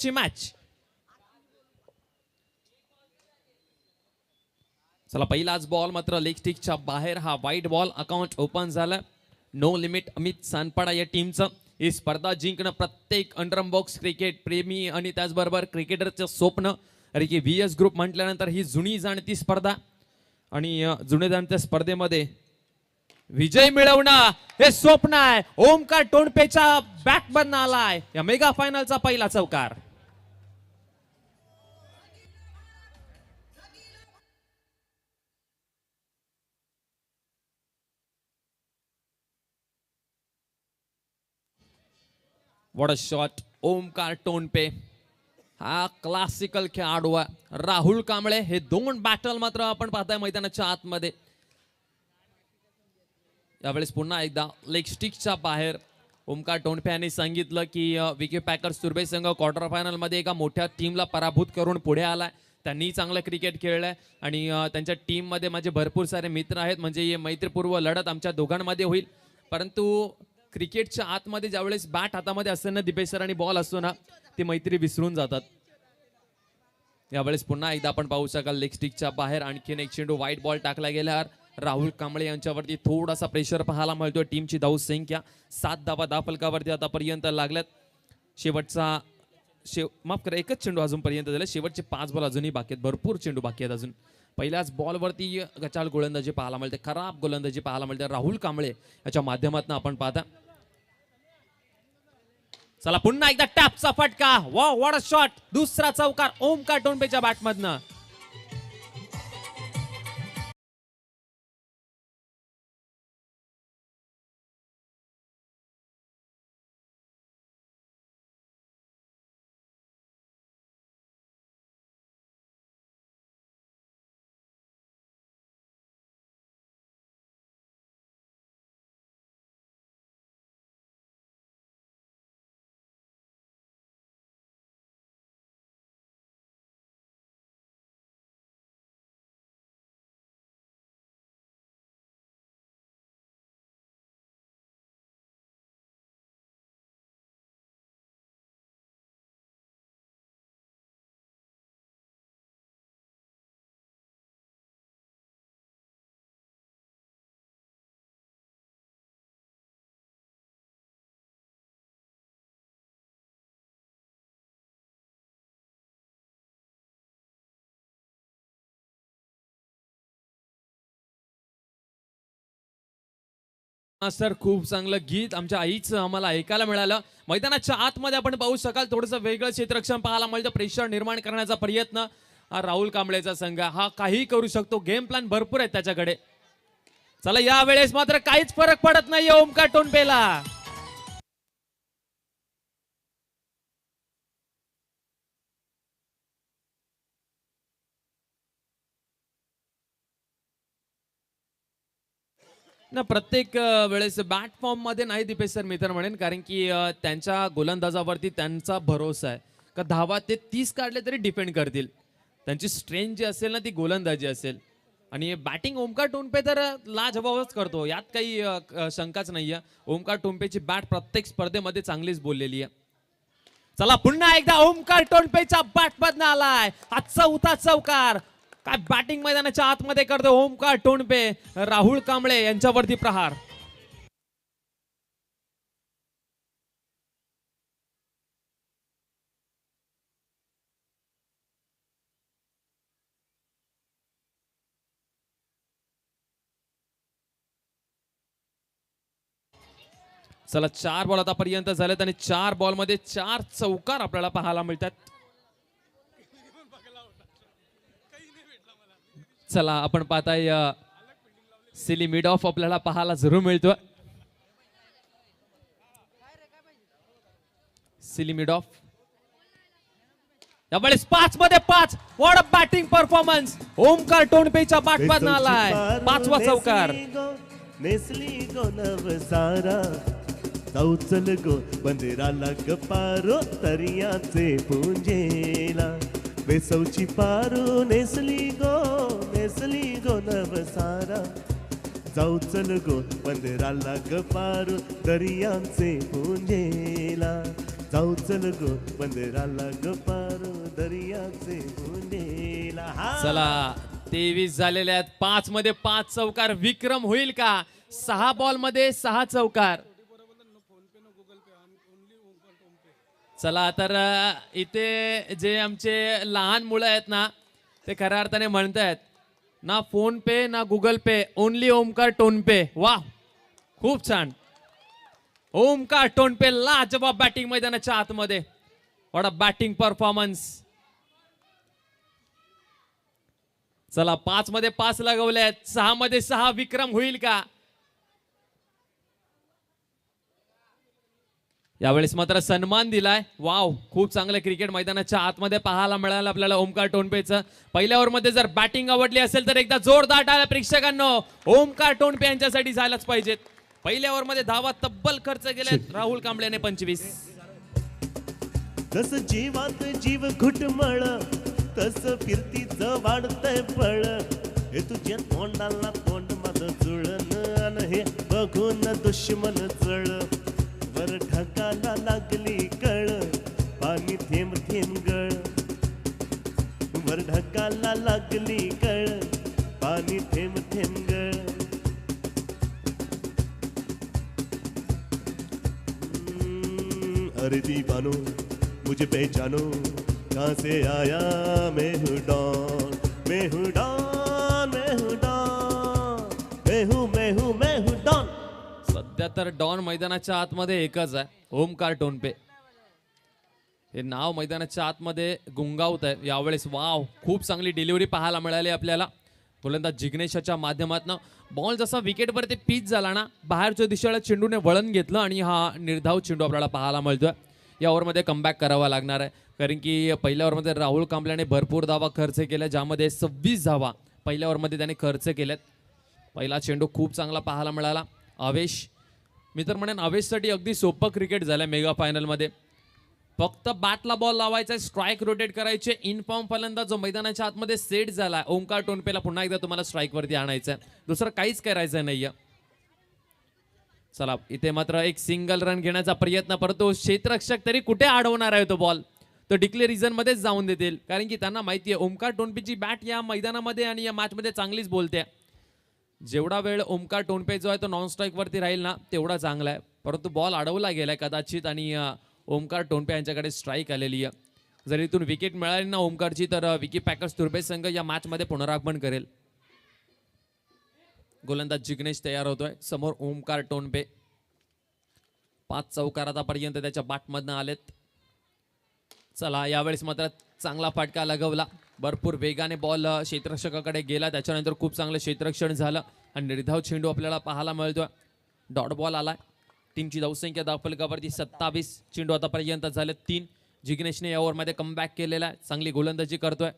ची मॅच. चला पहिलाच बॉल मात्र लेग स्टिकच्या बाहेर, हा वाईट बॉल. अकाउंट ओपन झालं. नो लिमिट अमित सानपाडा या टीमचं. ही स्पर्धा जिंकणं प्रत्येक अंडरम बॉक्स क्रिकेट प्रेमी आणि त्याचबरोबर क्रिकेटरचं स्वप्न. अरे की व्हीएस ग्रुप म्हटल्यानंतर ही जुनी जाणती स्पर्धा आणि जुने जाणत्या स्पर्धेमध्ये विजय मिळवणं हे स्वप्न आहे. ओमकार टोणपेच्या बॅट बंद आलाय या मेगा फायनलचा पहिला चौकार. What a shot. Omkar Tonpe हा क्लासिकल खेळाडू आहे. राहुल कांबळे हे दोन बॅटल मात्र आपण पाहताय मैदानाच्या आतमध्ये. यावेळेस पुन्हा एकदा लेग स्टिकच्या बाहेर. ओमकार टोणपे यांनी सांगितलं की विके पॅकर्स तुर्भे संघ क्वार्टर फायनल मध्ये एका मोठ्या टीमला पराभूत करून पुढे आलाय. त्यांनी चांगलं क्रिकेट खेळलंय आणि त्यांच्या टीम मध्ये माझे भरपूर सारे मित्र आहेत. म्हणजे हे मैत्रीपूर्व लढत आमच्या दोघांमध्ये होईल. परंतु क्रिकेटच्या आतमध्ये ज्यावेळेस बॅट हातामध्ये असते ना दिपेश सर आणि बॉल असतो ना, ती मैत्री विसरून जातात. यावेळेस पुन्हा एकदा आपण पाहू शकाल लेग स्टिकच्या बाहेर आणखीन एक चेंडू व्हाईट बॉल टाकला गेल्यावर राहुल कांबळे यांच्यावरती थोडासा प्रेशर पाहायला मिळतोय. टीमची धाव संख्या 7 धावा धाफलकावरती आतापर्यंत लागल्यात. शेवटचा माफ करा, एकच चेंडू अजूनपर्यंत झाला. शेवटचे 5 बॉल अजूनही बाकी आहेत. भरपूर चेंडू बाकी आहेत अजून. पहिल्याच बॉलवरती गचाळ गोलंदाजी पाहायला मिळते, खराब गोलंदाजी पाहायला मिळते राहुल कांबळे याच्या माध्यमातून आपण पाहता. चला पुन्हा एकदा टॅपचा फटका. Wow what a shot. दुसरा चौकार ओमकार टोणपेच्या बॅटमधनं. सर खूप चांगलं गीत आमच्या आईचं आम्हाला ऐकायला मिळालं. मैदानाच्या आतमध्ये आपण पाहू शकाल थोडंसं वेगळं क्षेत्ररक्षण पाहायला मिळतं. प्रेशर निर्माण करण्याचा प्रयत्न राहुल कांबळेचा संघ हा काही करू शकतो. गेम प्लॅन भरपूर आहे त्याच्याकडे. चला या वेळेस मात्र काहीच फरक पडत नाहीये ओमकार टोणपेला. ना प्रत्येक वेळेस बॅट फॉर्म मध्ये नाही दिपेश सर मी तर म्हणेन, कारण की त्यांच्या गोलंदाजावरती त्यांचा भरोसा आहे का धावा ते 30 काढले तरी डिफेंड करतील. त्यांची स्ट्रेंथ जी असेल ना ती गोलंदाजी असेल. आणि बॅटिंग ओमकार टोणपे तर लाजवाबच करतो, यात काही शंकाच नाहीये. ओमकार टोणपेची बॅट प्रत्येक स्पर्धेमध्ये चांगलीच बोललेली आहे. चला पुन्हा एकदा ओमकार टोणपेच्या बॅट मधनं आलाय हा चौथा चौकार. काय बॅटिंग मैदानाच्या आतमध्ये करतो ओमकार टोणपे. राहुल कांबळे यांच्यावरती प्रहार. चला 4 बॉल आतापर्यंत झालेत आणि 4 बॉल मध्ये 4 चौकार आपल्याला पाहायला मिळतात. चला आपण पाहताय सिली मिड ऑफ आपल्याला पाहायला जरूर मिळतोय. सिली मिड ऑफ यावेळेस 5 मध्ये 5. What a batting performance. Omkar टोणपेच्या बॅटमधून आलाय 5वा चौकार. नेसली गो नवसारा चौचल गो बंदिराला गपारो तरियाचे पुंजेला वेसवची पारो नेसली गो नवसारा चौचल गो बंदिराला गपारो दरियांचे पुंजेला जाऊ चल गो बंदराला ग पारो दर्याचे पुंजेला. चला 23 झालेले आहेत. 5 मध्ये 5 चौकार. विक्रम होईल का? 6 बॉल मध्ये 6 चौकार. चला तर इथे जे आमचे लहान मुलं आहेत ना ते खऱ्या अर्थाने म्हणतायत ना फोन पे ना गुगल पे, ओनली ओमकार टोन पे. वा, खूप छान. ओमकार टोन पे लाजवाब बॅटिंग मैदानाच्या आतमध्ये. What a batting performance. चला 5 मध्ये 5 लगवले आहेत. 6 मध्ये 6 विक्रम होईल का? यावेळेस मात्र सन्मान दिलाय. वाव, खूप चांगलं क्रिकेट मैदानाच्या आतमध्ये पाहायला मिळालं आपल्याला ओमकार टोनपेचं. पहिल्या ओव्हरमध्ये जर बॅटिंग आवडली असेल तर एकदा जोरदार टाळ्या प्रेक्षकांनो ओमकार टोनपे यांच्यासाठी झालाच पाहिजेत. पहिल्या ओव्हरमध्ये धावा तब्बल खर्च केलेत राहुल कांबळेने 25. जस जीवात जीव घुटमळ तस फिरतीच वाढतंय पळ. हे तुझ्या तोंडाला तोंड माझं जुळण अन हे बघून दुश्मन चळ. वर ढगाला लागली कळ पाणी थेंब थेंब गळ. वर ढगाला लागली कळ पाणी थेंब थेंब गळ. अरे दीवानो मुझे पहचानो कहाँ से आया मैं हूँ डॉन. मैं हूँ डॉन, मैं हूँ डॉन, मैं हूँ डॉन. सध्या तर डॉन मैदानाच्या आतमध्ये एकच आहे, ओमकार टोनपे. हे नाव मैदानाच्या आतमध्ये गुंगावत आहे यावेळेस. वाव, खूप चांगली डिलिव्हरी पाहायला मिळाली आपल्याला गोलंदाज जिग्नेशच्या माध्यमातून. बॉल जसा विकेटवर ते पिच झाला ना, बाहेरच्या दिशेला चेंडूने वळण घेतलं आणि हा निर्धाव चेंडू आपल्याला पाहायला मिळतोय. या ओव्हरमध्ये कमबॅक करावा लागणार आहे कारण की पहिल्या ओव्हरमध्ये राहुल कांबळेने भरपूर धावा खर्च केल्या, ज्यामध्ये 26 धावा पहिल्या ओव्हरमध्ये त्याने खर्च केल्यात. पहिला चेंडू खूप चांगला पाहायला मिळाला. आवेश, मी तर म्हणेन आवेशसाठी अगदी सोपं क्रिकेट झालंय मेगा फायनलमध्ये. फक्त बॅटला बॉल लावायचा, स्ट्राईक रोटेट करायचे. इनफॉर्म फलंदाज जो मैदानाच्या आतमध्ये सेट झालाय ओमकार टोनपेला पुन्हा एकदा तुम्हाला स्ट्राईक वरती आणायचं आहे. दुसरं काहीच करायचं नाहीये. चला इथे मात्र एक सिंगल रन घेण्याचा प्रयत्न, परंतु क्षेत्ररक्षक तरी कुठे अडवणार आहे तो बॉल. तो डिक्लेअर मध्येच जाऊन देतील कारण की त्यांना माहिती आहे ओमकार टोनपेची बॅट या मैदानामध्ये आणि या मॅच मध्ये चांगलीच बोलते. जेवढा वेळ ओमकार टोनपे जो आहे तो नॉन स्ट्राईक वरती राहील ना तेवढा चांगला आहे, परंतु बॉल अडवला गेलाय कदाचित आणि ओमकार टोनपे यांच्याकडे स्ट्राईक आलेली आहे. जर इथून विकेट मिळाली ना ओमकारची तर विकी पॅकर्स तुर्बे संघ या मॅच मध्ये पुनरागमन करेल. गोलंदाज जिग्नेश तयार होतोय. समोर ओमकार टोनपे. 5 चौकार आतापर्यंत त्याच्या बॅटमधनं आलेत. चला यावेळेस मात्र चांगला फटका लगवला. भरपूर वेगाने बॉल क्षेत्ररक्षकाकडे गेला, त्याच्यानंतर खूप चांगलं क्षेत्ररक्षण झालं आणि निर्धाव चेंडू आपल्याला पाहायला मिळतोय. डॉट बॉल आलाय. टीमची धावसंख्या धावफलकावरती 27. चेंडू आतापर्यंत झाले 3. जिग्नेशने या ओव्हरमध्ये कमबॅक केलेला आहे. चांगली गोलंदाजी करतोय.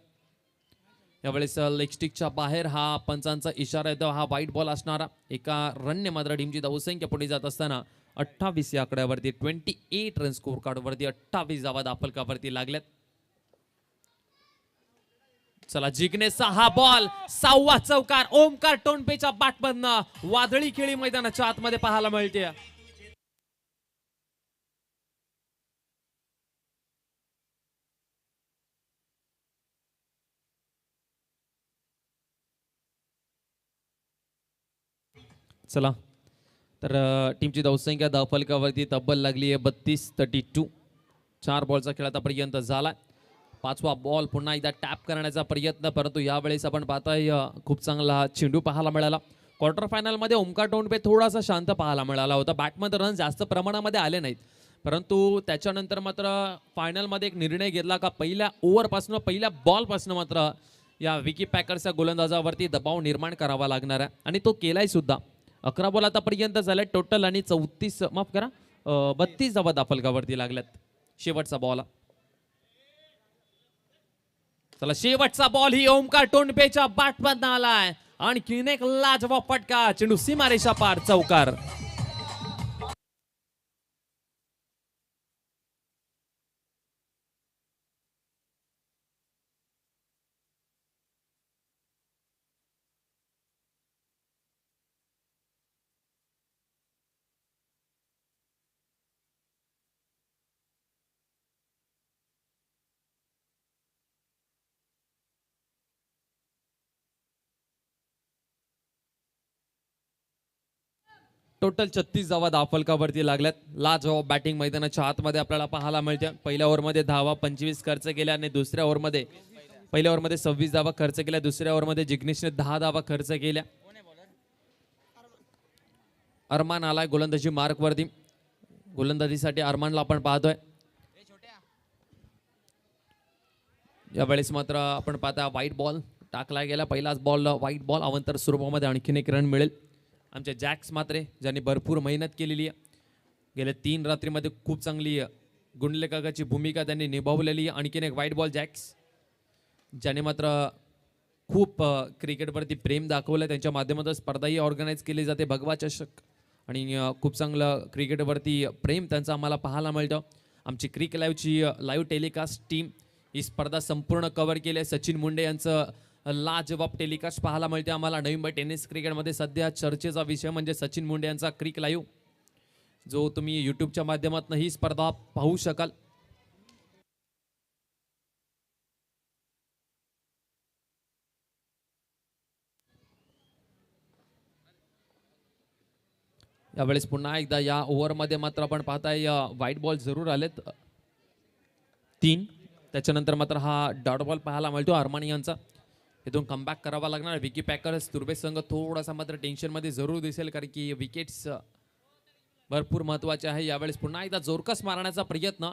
यावेळेस लेग स्टिकच्या बाहेर हा पंचांचा इशारा येतो. हा वाईट बॉल असणारा. एका रनने मात्र टीमची धावसंख्या पुढे जात असताना 28 या आकड्यावरती 28 रन स्कोर कार्डवरती 28 धावा धावफलकावरती लागल्यात. चला जिग्नेशचा हा बॉल 6वा चौकार ओमकार टोनपेच्या बॅटमधनं. वादळी खेळी मैदानाच्या आतमध्ये पाहायला मिळते. चला तर टीमची धावसंख्या धावफलकावरती तब्बल लागली आहे 32-32. 4 बॉलचा खेळ आतापर्यंत झाला. 5वा बॉल पुन्हा एकदा टॅप करण्याचा प्रयत्न, परंतु यावेळेस आपण पाहताय खूप चांगला चेंडू पाहायला मिळाला. क्वार्टर फायनलमध्ये ओमकार टोनपे थोडासा शांत पाहायला मिळाला होता. बॅटमध्ये रन जास्त प्रमाणामध्ये आले नाहीत, परंतु त्याच्यानंतर मात्र फायनलमध्ये एक निर्णय घेतला का पहिल्या ओव्हरपासून पहिल्या बॉलपासून मात्र या विकी पॅकर्सच्या गोलंदाजावरती दबाव निर्माण करावा लागणार आहे आणि तो केलाय सुद्धा. 11 बॉल आतापर्यंत झाले टोटल आणि 32 धावा धावफलकावरती लागल्यात. शेवटचा बॉल. चला शेवटचा बॉल ही ओमकार टोनपेच्या बॅटमधनं आलाय. आणखीन एक लाजवाब फटका. चेंडू सीमारेषा पार. चौकार. टोटल 36 धावा धावफलकावरती लागल्यात. लाजवाब बॅटिंग मैदानाच्या आतमध्ये आपल्याला पाहायला मिळते. पहिल्या ओव्हरमध्ये धावा 25 खर्च केल्या आणि दुसऱ्या ओव्हरमध्ये पहिल्या ओव्हरमध्ये 26 धावा खर्च केल्या. दुसऱ्या ओव्हरमध्ये जिग्नेशने 10 धावा खर्च केल्या. अरमान आलाय गोलंदाजी मार्कवरती. गोलंदाजीसाठी अरमानला आपण पाहतोय. यावेळेस मात्र आपण पाहता व्हाईट बॉल टाकला गेला. पहिलाच बॉल व्हाईट बॉल. अवंतर स्वरूपामध्ये आणखीन एक रन मिळेल. आमच्या जॅक्स मात्रे ज्यांनी भरपूर मेहनत केलेली आहे. गेल्या 3 रात्रीमध्ये खूप चांगली गुंडलेखकाची भूमिका त्यांनी निभावलेली आहे. आणखीन एक व्हाईट बॉल जॅक्स ज्याने मात्र खूप क्रिकेटवरती प्रेम दाखवलं. त्यांच्या माध्यमातून स्पर्धाही ऑर्गनाईज केली जाते. भगवा चषक आणि खूप चांगलं क्रिकेटवरती प्रेम त्यांचं आम्हाला पाहायला मिळतं. आमची क्रिक लाईव्हची लाईव्ह टेलिकास्ट टीम ही स्पर्धा संपूर्ण कव्हर केली आहे. सचिन मुंडे यांचं लाजवाब टेलिकास्ट पाहायला मिळते आम्हाला. नवी मुंबई टेनिस क्रिकेटमध्ये सध्या चर्चेचा विषय म्हणजे सचिन मुंडे यांचा क्रिक लाईव्ह, जो तुम्ही यूट्यूबच्या माध्यमातून ही स्पर्धा पाहू शकाल. यावेळेस पुन्हा एकदा या ओव्हरमध्ये मात्र आपण पाहताय व्हाईट बॉल जरूर आलेत 3. त्याच्यानंतर मात्र हा डॉट बॉल पाहायला मिळतो अरमानी यांचा. इथून कमबॅक करावा लागणार. विकी पॅकर्स तुर्बे संघ थोडासा मात्र टेन्शनमध्ये जरूर दिसेल, कारण की विकेट्स भरपूर महत्त्वाचे आहे. यावेळेस पुन्हा एकदा जोरकस मारण्याचा प्रयत्न,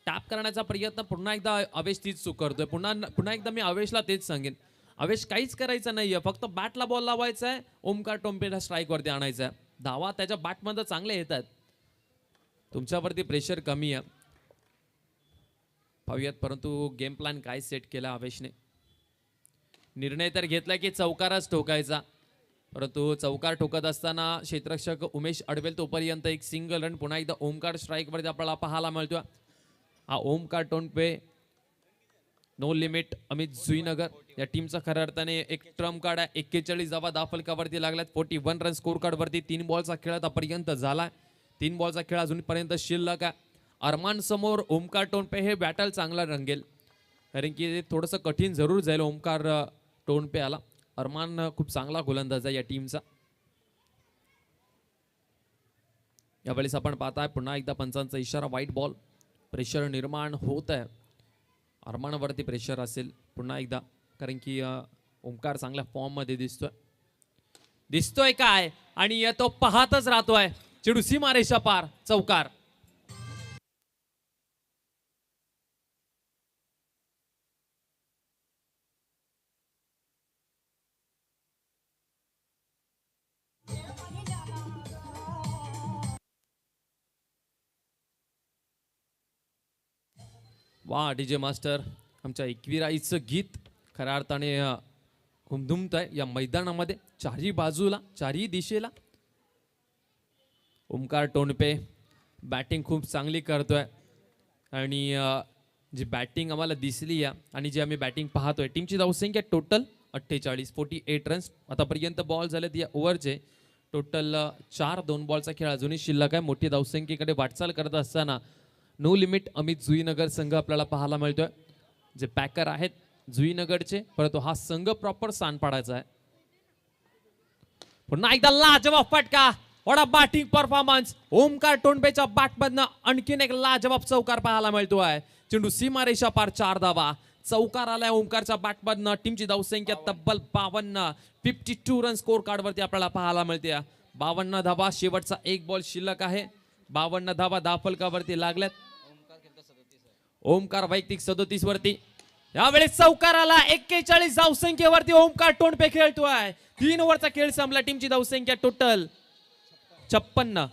टॅप करण्याचा प्रयत्न पुन्हा एकदा अवेश तीच चूक करतोय. पुन्हा एकदा मी अवेशला तेच सांगेन, अवेश काहीच करायचं नाहीये, फक्त बॅटला बॉल लावायचा आहे. ओमकार टोंपेला स्ट्राईकवरती आणायचा आहे. धावा त्याच्या बॅटमध्ये चांगले येतात. तुमच्यावरती प्रेशर कमी आहे. पाहूयात परंतु गेम प्लॅन काय सेट केला अवेशने. निर्णय तर घेतला की चौकारच ठोकायचा, परंतु चौकार ठोकत असताना क्षेत्ररक्षक उमेश अडवेल तोपर्यंत एक सिंगल रन. पुन्हा एकदा ओमकार स्ट्राईकवरती आपल्याला पाहायला मिळतो. हा ओमकार टोंपे, नो लिमिट अमित जुईनगर या टीमचा खऱ्या अर्थाने एक ट्रम्प कार्ड आहे. 41 धावा धावफलकावरती लागल्यात. 41 रन स्कोर कार्डवरती. 3 बॉलचा खेळ आतापर्यंत झाला. 3 बॉलचा खेळ अजूनपर्यंत शिल्लक आहे. अरमान समोर ओमकार टोंपे हे बॅटल चांगला रंगेल, कारण की थोडंसं कठीण जरूर जाईल ओमकार टोंपे आला. अरमान खूप चांगला गोलंदाज आहे या टीमचा. यावेळेस आपण पाहताय पुन्हा एकदा पंचांचा इशारा. White ball. प्रेशर निर्माण होत आहे. अरमानवरती प्रेशर असेल पुन्हा एकदा, कारण की ओमकार चांगल्या फॉर्म मध्ये दिसतोय काय, आणि तो पाहतच राहतोय. चेडू सीमारेषा पार. चौकार. वा डीजे मास्टर, आमच्या एकविराईचं गीत खऱ्या अर्थाने घुमधुमत आहे या मैदानामध्ये. चारही बाजूला, चारही दिशेला ओमकार टोंपे बॅटिंग खूप चांगली करतोय. आणि जी बॅटिंग आम्हाला दिसली आहे आणि जी आम्ही बॅटिंग पाहतोय, टीमची धावसंख्या टोटल 48 रन्स आतापर्यंत बॉल झालेत या ओव्हरचे. टोटल 4 2 बॉलचा खेळ अजूनही शिल्लक आहे. मोठी धावसंख्येकडे वाटचाल करत असताना नो लिमिट अमित जुईनगर संघ आपल्याला पाहायला मिळतोय. जे पॅकर आहेत जुईनगरचे, परंतु हा संघ प्रॉपर स्थान पाडायचा आहे. पुन्हा एकदा लाजवाब फटका. What a batting performance. ओमकार टोंपेच्या बॅटमधनं आणखीन एक लाजवाब चौकार पाहायला मिळतोय. चेंडू सीमारेषा पार. 4 धावा. चौकार आलाय ओमकारच्या बॅटमधनं. टीमची धावसंख्या तब्बल 52. 52 रन स्कोर कार्डवरती आपल्याला पाहायला मिळते. 52 धावा. शेवटचा एक बॉल शिल्लक आहे. 52 धावा धावफलकावरती लागल्यात. ओमकार वैयक्तिक 37 वरती. यावेळेस चौकार आला. 41 धावसंख्येवरती ओमकार टोंपे खेळतोय. 3 ओव्हरचा खेळ संपला. टीमची धावसंख्या टोटल 56.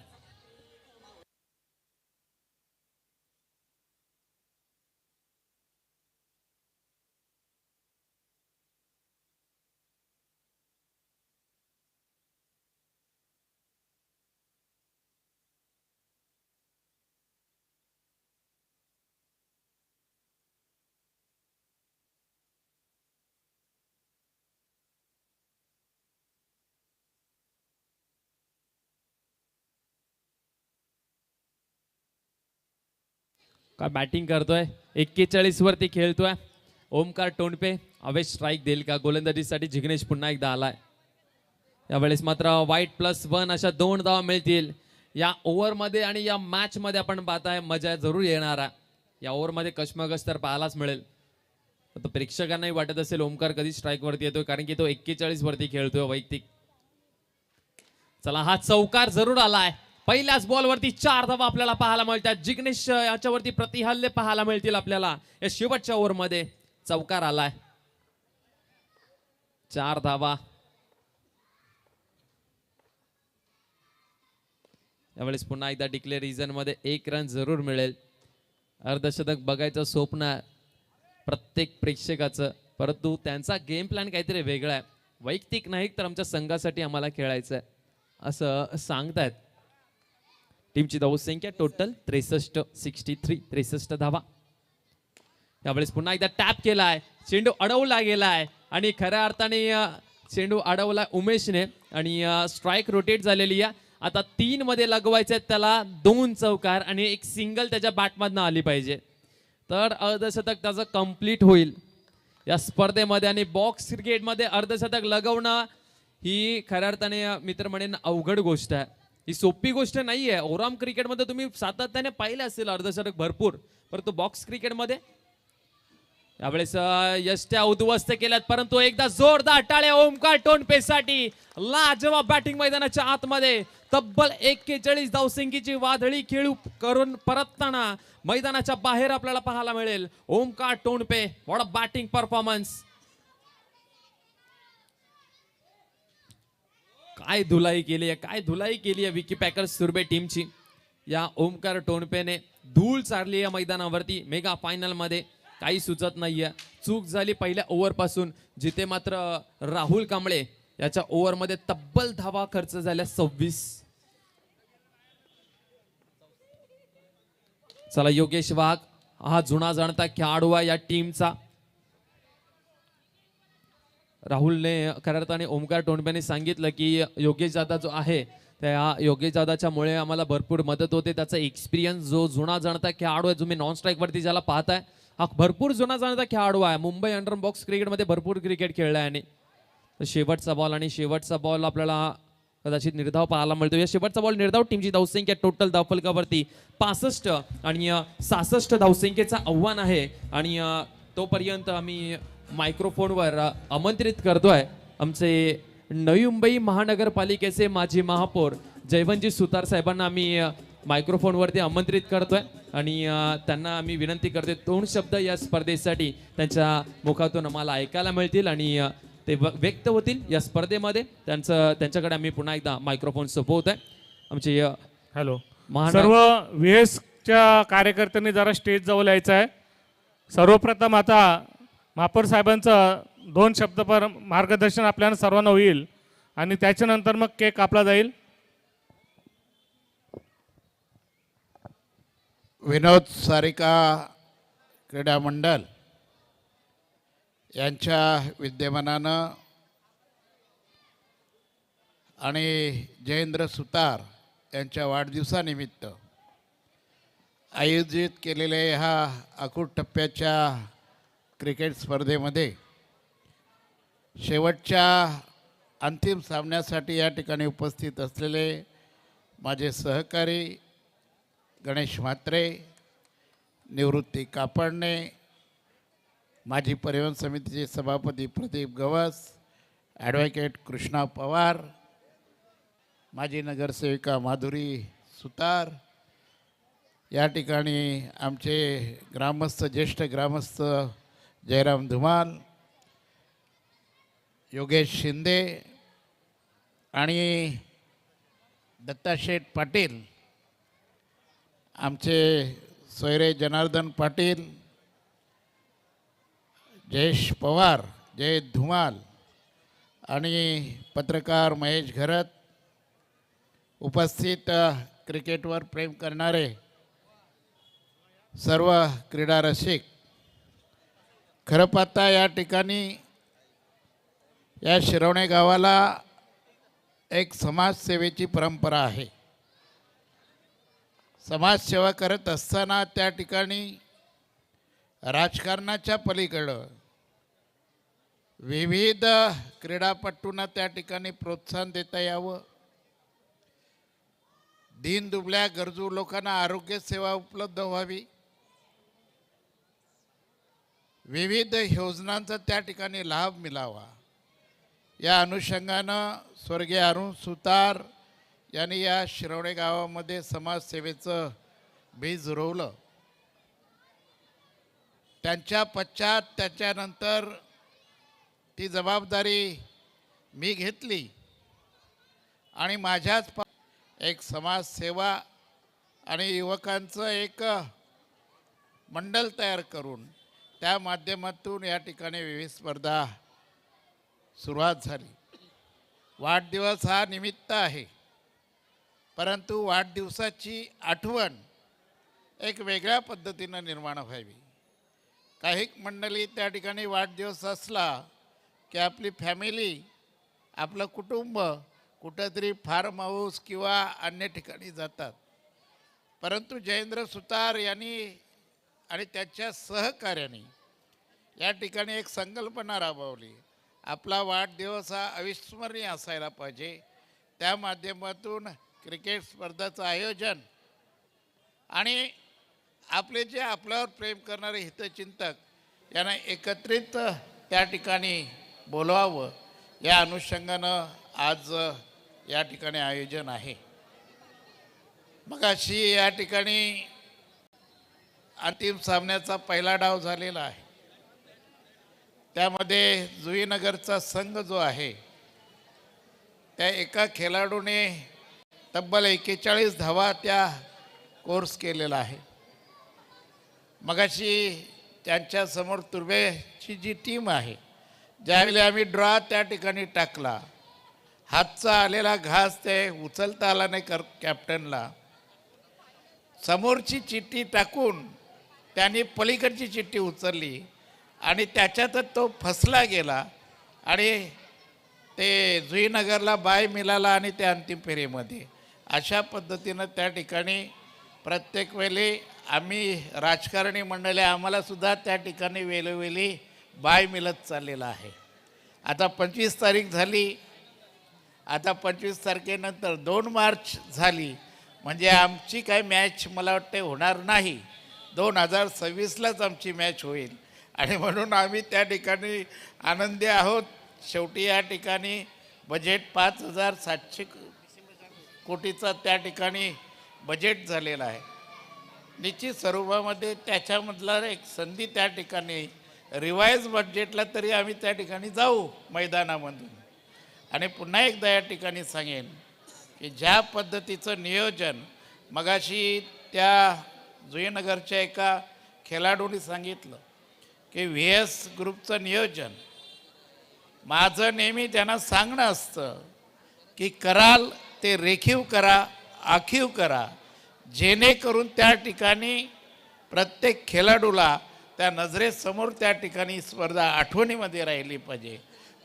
काय बॅटिंग करतोय. 41 वरती खेळतोय ओमकार टोंपे. अवेश स्ट्राईक देईल का? गोलंदाजीसाठी जिग्नेश पुन्हा एकदा आलाय. यावेळेस मात्र वाईट +1 अशा 2 धावा मिळतील या ओव्हरमध्ये. आणि या मॅचमध्ये आपण पाहताय मजा जरूर येणार आहे. या ओव्हरमध्ये कशमकश तर पाहायलाच मिळेल. तर प्रेक्षकांनाही वाटत असेल ओमकार कधी स्ट्राईक वरती येतोय, कारण की तो 41 वरती खेळतोय वैयक्तिक. चला हा चौकार जरूर आलाय. पहिल्याच बॉल वरती 4 धावा आपल्याला पाहायला मिळतात. जिग्नेश याच्यावरती प्रतिहल्ले पाहायला मिळतील आपल्याला. या शेवटच्या ओव्हरमध्ये चौकार आलाय. 4 धावा. यावेळेस पुन्हा एकदा डिक्लेअर रिझन मध्ये 1 रन जरूर मिळेल. अर्धशतक बघायचं स्वप्न आहे प्रत्येक प्रेक्षकाचं, परंतु त्यांचा गेम प्लॅन काहीतरी वेगळा आहे. वैयक्तिक नाही तर आमच्या संघासाठी आम्हाला खेळायचं आहे असं सांगतायत. टीमची धावसंख्या टोटल 63 धावा. यावेळेस पुन्हा एकदा टॅप केलाय. चेंडू अडवला गेलाय आणि खऱ्या अर्थाने चेंडू अडवला उमेशने आणि स्ट्राईक रोटेट झालेली आहे. आता 3 मध्ये लगवायचे त्याला 2 चौकार आणि 1 सिंगल त्याच्या बॅटमधनं आली पाहिजे तर अर्धशतक त्याचं कंप्लीट होईल या स्पर्धेमध्ये. आणि बॉक्स क्रिकेटमध्ये अर्धशतक लगवणं ही खऱ्या अर्थाने मित्र म्हणेन अवघड गोष्ट आहे. ही सोपी गोष्ट नाहीये. ओराम क्रिकेटमध्ये तुम्ही सातत्याने पाहिले असेल अर्धशतक भरपूर, परंतु बॉक्स क्रिकेटमध्ये यावेळेस यष्ट्या उद्ध्वस्त केल्यात. परंतु एकदा जोरदार टाळ्या ओमकार टोणपेसाठी. लाजवाब बॅटिंग मैदानाच्या आतमध्ये तब्बल 41 धावसंख्येची वादळी खेळू करून परतताना मैदानाच्या बाहेर आपल्याला पाहायला मिळेल Omkar Tonpe. What a batting performance. काय धुलाई केली आहे, काय धुलाई केली आहे विकी पॅकर्स सुरबे टीमची. या ओमकार टोणपेने धूळ चारली या मैदानावरती. मेगा फायनल मध्ये काही सुचत नाहीये. चूक झाली पहिल्या ओव्हर पासून, जिथे मात्र राहुल कांबळे याच्या ओव्हर मध्ये तब्बल धावा खर्च झाल्या 26. चला योगेश वाघ हा जुना जाणता खेळाडू आहे या टीमचा. राहुलने खऱ्या अर्थाने ओमकार टोणपेने सांगितलं की योगेश दादा जो आहे त्या योगेश दादाच्या मुळे आम्हाला भरपूर मदत होते. त्याचा एक्सपिरियन्स जो जुना जाणता खेळाडू आहे, तुम्ही नॉन स्ट्राईक वरती ज्याला पाहताय हा भरपूर जुना जाणता खेळाडू आहे. मुंबई अंडर बॉक्स क्रिकेटमध्ये भरपूर क्रिकेट खेळलाय. आणि शेवटचा बॉल आणि शेवटचा बॉल आपल्याला कदाचित निर्धाव पाहायला मिळतो. या शेवटचा बॉल निर्धाव. टीमची धावसंख्या टोटल धावफलकावरती 65 आणि 66 धावसंख्येचं आव्हान आहे. आणि तोपर्यंत आम्ही मायक्रोफोनवर आमंत्रित करतोय आमचे नवी मुंबई महानगरपालिकेचे माजी महापौर जयवंतजी सुतार साहेबांना आम्ही मायक्रोफोनवरती आमंत्रित करतोय. आणि त्यांना आम्ही विनंती करतोय 2 शब्द या स्पर्धेसाठी त्यांच्या मुखातून आम्हाला ऐकायला मिळतील आणि ते व्यक्त होतील या स्पर्धेमध्ये. त्यांच्याकडे आम्ही पुन्हा एकदा मायक्रोफोन सोपवतोय. आमचे हॅलो सर्व व्हीएसच्या कार्यकर्त्यांनी जरा स्टेज जवळ यायचं आहे. सर्वप्रथम आता महापौर साहेबांचं 2 शब्द पर मार्गदर्शन आपल्याला सर्वांना होईल आणि त्याच्यानंतर मग केक कापला जाईल. विनोद सारिका क्रीडा मंडळ यांच्या विद्यमानानं आणि जयेंद्र सुतार यांच्या वाढदिवसानिमित्त आयोजित केलेल्या ह्या अकूट टप्प्याच्या क्रिकेट स्पर्धेमध्ये शेवटच्या अंतिम सामन्यासाठी या ठिकाणी उपस्थित असलेले माझे सहकारी गणेश म्हात्रे, निवृत्ती कापडणे, माजी परिवहन समितीचे सभापती प्रदीप गवस, ॲडव्होकेट कृष्णा पवार, माजी नगरसेविका माधुरी सुतार, या ठिकाणी आमचे ग्रामस्थ ज्येष्ठ ग्रामस्थ जयराम धुमाल, योगेश शिंदे आणि दत्ताशेठ पाटील, आमचे सोयरे जनार्दन पाटील, जयेश पवार, जय धुमाल आणि पत्रकार महेश घरत, उपस्थित क्रिकेटवर प्रेम करणारे सर्व क्रीडा रसिक. खरं पाहता या ठिकाणी या शिरवणे गावाला एक समाजसेवेची परंपरा आहे. समाजसेवा करत असताना त्या ठिकाणी राजकारणाच्या पलीकडं विविध क्रीडापटूंना त्या ठिकाणी प्रोत्साहन देता यावं, दीनदुबळ्या गरजू लोकांना आरोग्य सेवा उपलब्ध व्हावी, विविध योजनांचा त्या ठिकाणी लाभ मिळावा, या अनुषंगानं स्वर्गीय अरुण सुतार यांनी या शिरवणे गावामध्ये समाजसेवेचं बीज रोवलं. त्यांच्या पश्चात त्याच्यानंतर ती जबाबदारी मी घेतली आणि माझ्याच एक समाजसेवा आणि युवकांचं एक मंडळ तयार करून त्या माध्यमातून या ठिकाणी विविध स्पर्धा सुरुवात झाली. वाढदिवस हा निमित्त आहे, परंतु वाढदिवसाची आठवण एक वेगळ्या पद्धतीनं निर्माण व्हावी. काही मंडळी त्या ठिकाणी वाढदिवस असला की आपली फॅमिली, आपलं कुटुंब कुठंतरी फार्म हाऊस किंवा अन्य ठिकाणी जातात, परंतु जयेंद्र सुतार यांनी आणि त्याच्या सहकार्याने या ठिकाणी एक संकल्पना राबवली. आपला वाढदिवस हा अविस्मरणीय असायला पाहिजे. त्या माध्यमातून क्रिकेट स्पर्धाचं आयोजन आणि आपले जे आपल्यावर प्रेम करणारे हितचिंतक यांना एकत्रित त्या ठिकाणी बोलवावं, या अनुषंगानं आज या ठिकाणी आयोजन आहे. मग अशी या ठिकाणी अंतिम सामन्याचा पहिला डाव झालेला आहे. त्यामध्ये जुईनगरचा संघ जो आहे त्या एका खेळाडूने तब्बल 41 धावा त्या कोर्स केलेला आहे. मगाशी त्यांच्यासमोर तुर्बेची जी टीम आहे, ज्यावेळी आम्ही ड्रॉ त्या ठिकाणी टाकला, हातचा आलेला घास ते उचलता आला नाही कॅप्टनला. समोरची चिठ्ठी टाकून त्यांनी पलीकडची चिठ्ठी उचलली आणि त्याच्यातच तो फसला गेला आणि ते जुईनगरला बाय मिळाला आणि त्या अंतिम फेरीमध्ये. अशा पद्धतीनं त्या ठिकाणी प्रत्येक वेळी आम्ही राजकारणी मंडळी आम्हालासुद्धा त्या ठिकाणी वेळोवेळी बाय मिळत चाललेला आहे. आता 25 तारीख झाली, आता 25 तारखेनंतर 2 मार्च झाली, म्हणजे आमची काय मॅच मला वाटते होणार नाही. 2026लाच आमची मॅच होईल आणि म्हणून आम्ही त्या ठिकाणी आनंदी आहोत. शेवटी या ठिकाणी बजेट 5,700 कोटीचा त्या ठिकाणी बजेट झालेला आहे. निश्चित स्वरूपामध्ये त्याच्यामधला एक संधी त्या ठिकाणी रिवाईज बजेटला तरी आम्ही त्या ठिकाणी जाऊ मैदानामधून. आणि पुन्हा एकदा या ठिकाणी सांगेन की ज्या पद्धतीचं नियोजन मगाशी त्या जुईनगरच्या एका खेळाडूने सांगितलं की VS ग्रुपचं नियोजन, माझं नेहमी त्यांना सांगणं असतं की कराल ते रेखीव करा, आखीव करा, जेणेकरून त्या ठिकाणी प्रत्येक खेळाडूला त्या नजरेसमोर त्या ठिकाणी स्पर्धा आठवणीमध्ये राहिली पाहिजे.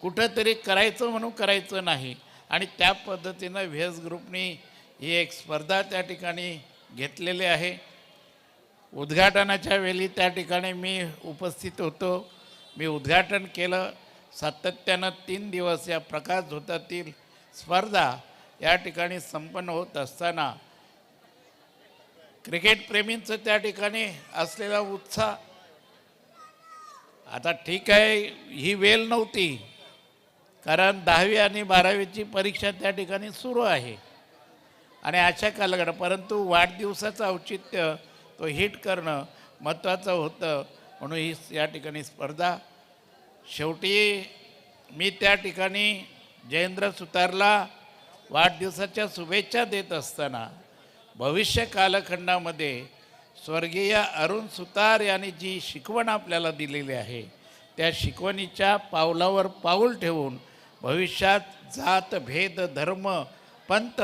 कुठंतरी करायचं म्हणून करायचं नाही. आणि त्या पद्धतीनं VS ग्रुपनी ही एक स्पर्धा त्या ठिकाणी घेतलेली आहे. उद्घाटनाच्या वेळी त्या ठिकाणी मी उपस्थित होतो. मी उद्घाटन केलं. सातत्यानं 3 दिवस या प्रकाश झोतातील स्पर्धा या ठिकाणी संपन्न होत असताना क्रिकेट प्रेमींचं त्या ठिकाणी असलेला उत्साह, आता ठीक आहे ही वेळ नव्हती, कारण 10वी आणि 12वीची परीक्षा त्या ठिकाणी सुरू आहे आणि अशा कालगड, परंतु वाढदिवसाचं औचित्य तो हिट करणं महत्त्वाचं होतं. म्हणून ही या ठिकाणी स्पर्धा शेवटी मी त्या ठिकाणी जयेंद्र सुतारला वाढदिवसाच्या शुभेच्छा देत असताना भविष्य कालखंडामध्ये स्वर्गीय अरुण सुतार यांनी जी शिकवण आपल्याला दिलेली आहे त्या शिकवणीच्या पावलावर पाऊल ठेवून भविष्यात जात भेद धर्म पंथ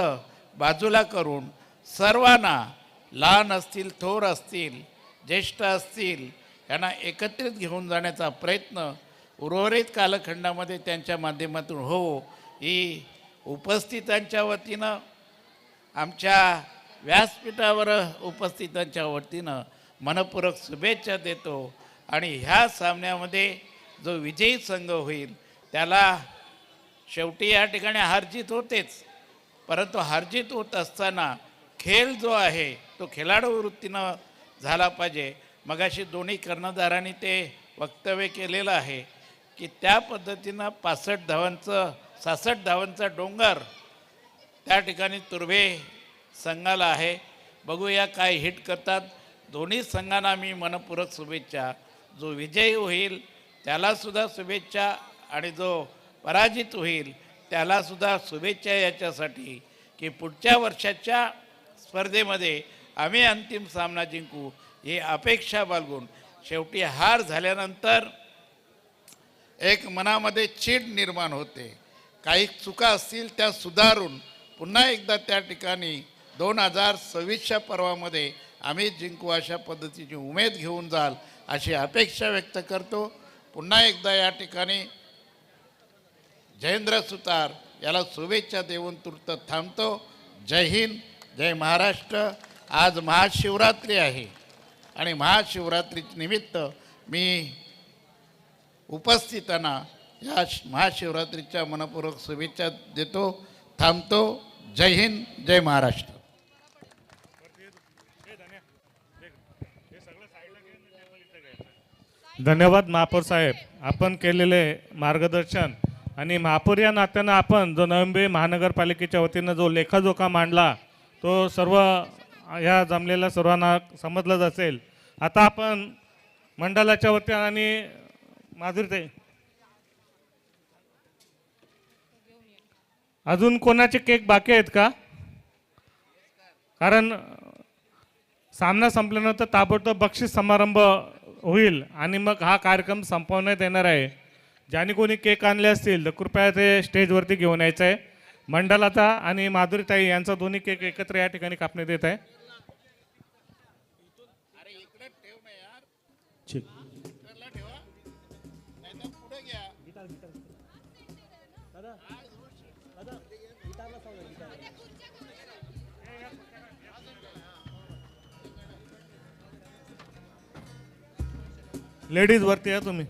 बाजूला करून सर्वांना, लहान असतील थोर असतील ज्येष्ठ असतील, यांना एकत्रित घेऊन जाण्याचा प्रयत्न उर्वरित कालखंडामध्ये त्यांच्या माध्यमातून हो, ही उपस्थितांच्या वतीनं, आमच्या व्यासपीठावर उपस्थितांच्या वतीनं मनपूर्वक शुभेच्छा देतो. आणि ह्या सामन्यामध्ये जो विजयी संघ होईल त्याला शेवटी या ठिकाणी हारजीत होतेच, परंतु हारजीत होत असताना खेळ जो आहे तो खेळाडू वृत्तीनं झाला पाहिजे. मगाशी दोन्ही कर्णधारांनी ते वक्तव्य केलेलं आहे की त्या पद्धतीनं 66 धावांचा डोंगर त्या ठिकाणी तुर्भे संघाला आहे. बघूया काय हिट करतात. दोन्ही संघांना मी मनपूर्वक शुभेच्छा. जो विजयी होईल त्यालासुद्धा शुभेच्छा आणि जो पराजित होईल त्यालासुद्धा शुभेच्छा याच्यासाठी की पुढच्या वर्षाच्या स्पर्धेमध्ये आम्ही अंतिम सामना जिंकू ही अपेक्षा बाळगून शेवटी हार झाल्यानंतर एक मनामध्ये चीड निर्माण होते. काही चुका असतील त्या सुधारून पुन्हा एकदा त्या ठिकाणी 2026च्या पर्वामध्ये आम्ही जिंकू अशा पद्धतीची उमेद घेऊन जाल अशी अपेक्षा व्यक्त करतो. पुन्हा एकदा या ठिकाणी जयेंद्र सुतार याला शुभेच्छा देऊन तूर्त थांबतो. जय हिंद, जय महाराष्ट्र. आज महाशिवरात्री आहे आणि महाशिवरात्री निमित्त मी उपस्थितांना या महाशिवरात्रीच्या मनपूर्वक शुभेच्छा देतो. थांबतो. जय हिंद, जय महाराष्ट्र. धन्यवाद महापौर साहेब, आपण केलेले मार्गदर्शन आणि महापौर या नात्यानं आपण जो नवी महानगरपालिकेच्या वतीनं जो लेखाजोखा मांडला तो सर्व ह्या जमलेल्या सर्वांना समजलंच असेल. आता आपण मंडळाच्या वतीनं आणि माधुरीताई अजून कोणाचे केक बाकी आहेत का? कारण सामना संपल्यानंतर ताबडतोब बक्षीस समारंभ होईल आणि मग हा कार्यक्रम संपवण्यात येणार आहे. ज्याने कोणी केक आणले असतील तर कृपया ते स्टेजवरती घेऊन यायचं आहे. मंडळाचा आणि माधुरीताई यांचा दोन्ही केक एकत्र या ठिकाणी कापण्यात येत आहे. लेडीज वरती या तुम्ही.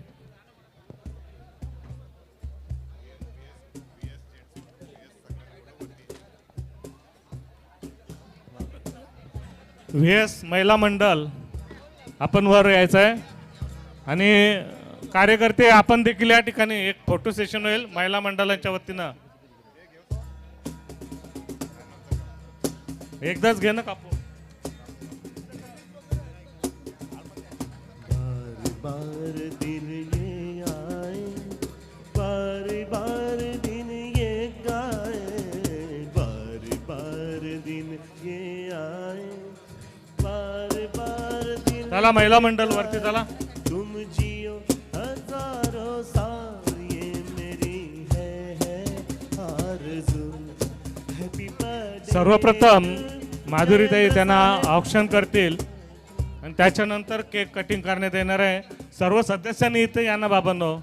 VS महिला मंडळ आपण वर यायचं आहे आणि कार्यकर्ते आपण देखील या ठिकाणी एक फोटो सेशन होईल महिला मंडळाच्या वतीनं. एकदाच घे ना कापू. बार दिन ये आए, बार बार दिन ये गाए, बार बार दिन ये आए, बार बार दिन. चला महिला मंडळ वरती चला. तुम जियो हजारों साल ये मेरी है आरज़ू. Happy birthday. सर्वप्रथम माधुरीताई त्यांना ऑप्शन करतील आणि त्याच्यानंतर केक कटिंग करण्यात येणार आहे. सर्व सदस्यांनी इथे यांना बाबांनो.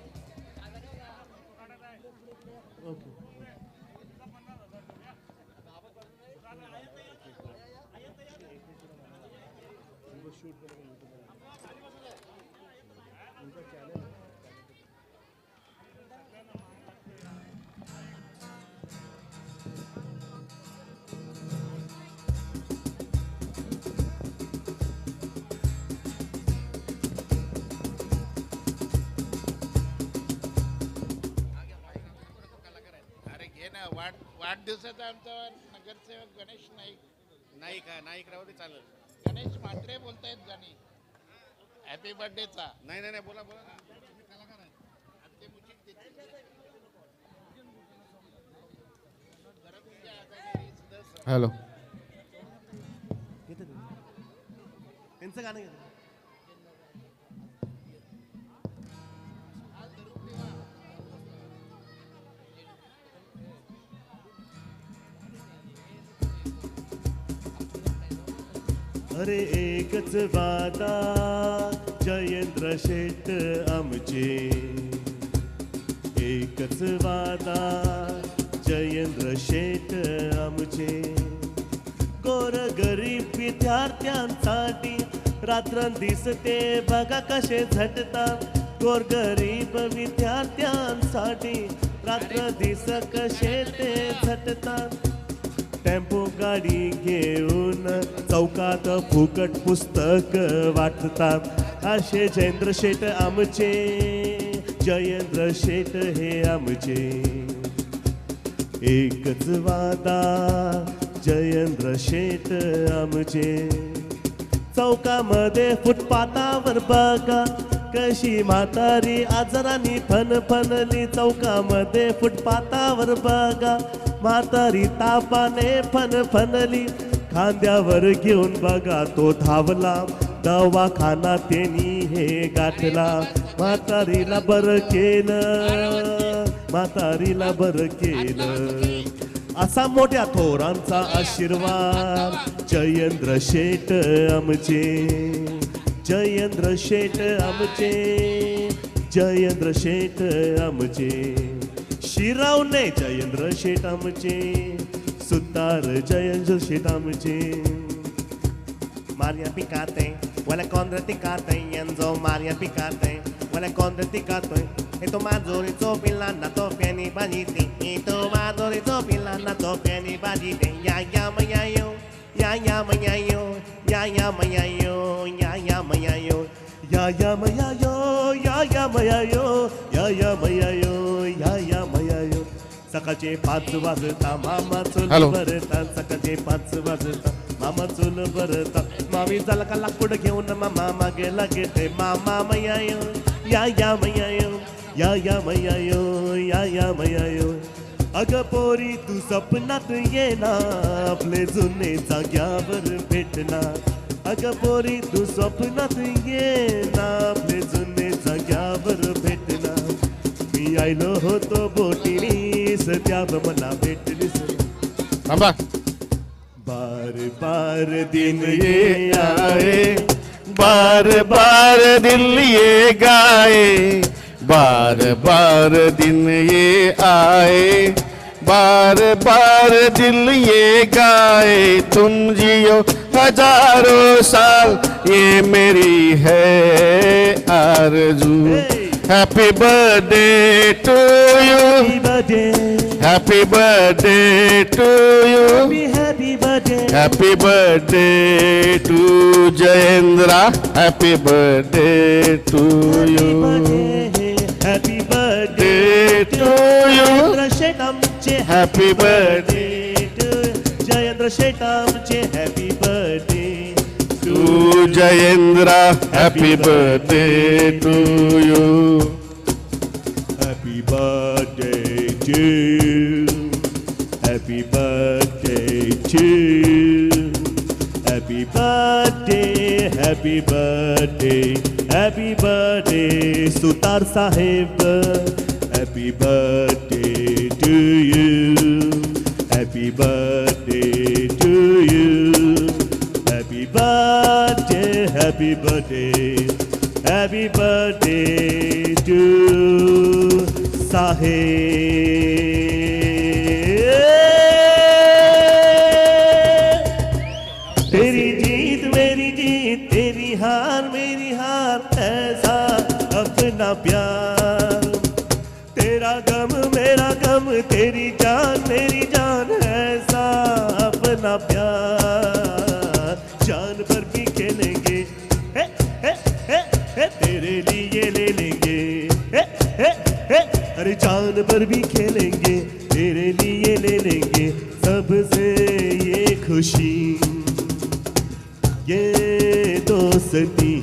वाढदिवसाचा आमचा नगरसेवक गणेश नाईक राहू दे चालेल. गणेश म्हात्रे बोलतायत गाणी हॅपी बर्थडेचा. नाही बोला हॅलो. त्यांचं गाणं घेतो. अरे एकच वादा जयेंद्र शेठ आमचे, एकच वादा जयेंद्र शेठ आमचे. गोरगरीब विद्यार्थ्यांसाठी रात्रंदिवस ते बघा कसे झटतात. गोरगरीब विद्यार्थ्यांसाठी रात्र दिस कसे ते झटतात. टेम्पो गाडी घेऊन चौकात फुकट पुस्तक वाटतात. असे जयेंद्र शेठ आमचे, जयेंद्र शेठ हे आमचे. एकच वादा जयेंद्र शेठ आमचे. चौकामध्ये फुटपाथावर बघा कशी म्हातारी आजाराने फनफनली. चौकामध्ये फुटपाथावर बघा म्हातारी तापाने फनफनली. खांद्यावर घेऊन बघा तो धावला, दवाखाना त्यांनी हे गाठला. म्हातारीला बरं केलं, म्हातारीला बरं केलं. असा मोठ्या थोरांचा आशीर्वाद जयेंद्र शेठ आमचे, जयेंद्र शेठ आमचे, जयेंद्र शेठ आमचे. शिरावणे जयेंद्र शेठ आमचे, सुतार जयेंद्र शेठ आमचे. Maria Picate, vuole condreticate, Enzo Maria Picate, vuole condreticate. E tu mazzurito pillana to pieni bagiti, e tu mazzurito pillana to pieni bagiti. Ya ya ma ya yo, ya ya ma ya yo, ya ya ma ya yo, ya ya ma ya yo, ya ya ma ya yo, ya ya ma ya yo, ya ya ma ya yo, ya ya ma ya yo. सकाळचे 5 वाजता मामा चूल भरता, सकाळचे 5 वाजता मामा चूल भरता. मामी झाला का लाकूड घेऊन मामा मागे लागते. मामा मैया यो, या या मैया यो, या या मैया यो, या या मैया यो. अगं पोरी तू सपनात ये ना, आपले जुने जाग्यावर भेटना. अगं पोरी तू स्वप्नात ये ना, आपले जुने जाग्यावर भेटना. मी आयलो होतो बोटीनीस, त्याव मला भेटलीस. थांबा. बार बार दिन ये आए, बार बार दिल ये गाए, बार बार दिन ये आए, बार बार दिल ये गाए. तुम जियो हजारों साल, ये मेरी है आरज़ू. Happy birthday to you, happy birthday, happy birthday to you, happy birthday, happy birthday to Jayendra, happy birthday to you, happy birthday day to you, Jayendra Sheth आमचे, हैप्पी बर्थडे जयेंद्र शेठ आमचे. happy birthday to Jayendra, happy birthday to you. happy birthday to, happy birthday to, happy birthday, happy birthday, happy birthday Sutar साहेब. happy birthday to you, happy birthday to you, happy birthday, happy birthday, happy birthday to साहेब. तेरी जीत मेरी जीत, तेरी हार मेरी हार, ऐसा अपना प्यार. तेरा गम मेरा गम, तेरी जान मेरी जान, ऐसा अपना प्यार. जान पर भी खेलेंगे, हे, हे, हे, हे, तेरे लिए ले लेंगे. हे, हे, हे, अरे जान पर भी खेलेंगे, तेरे लिए ले लेंगे. सबसे ये खुशी, ये दोस्ती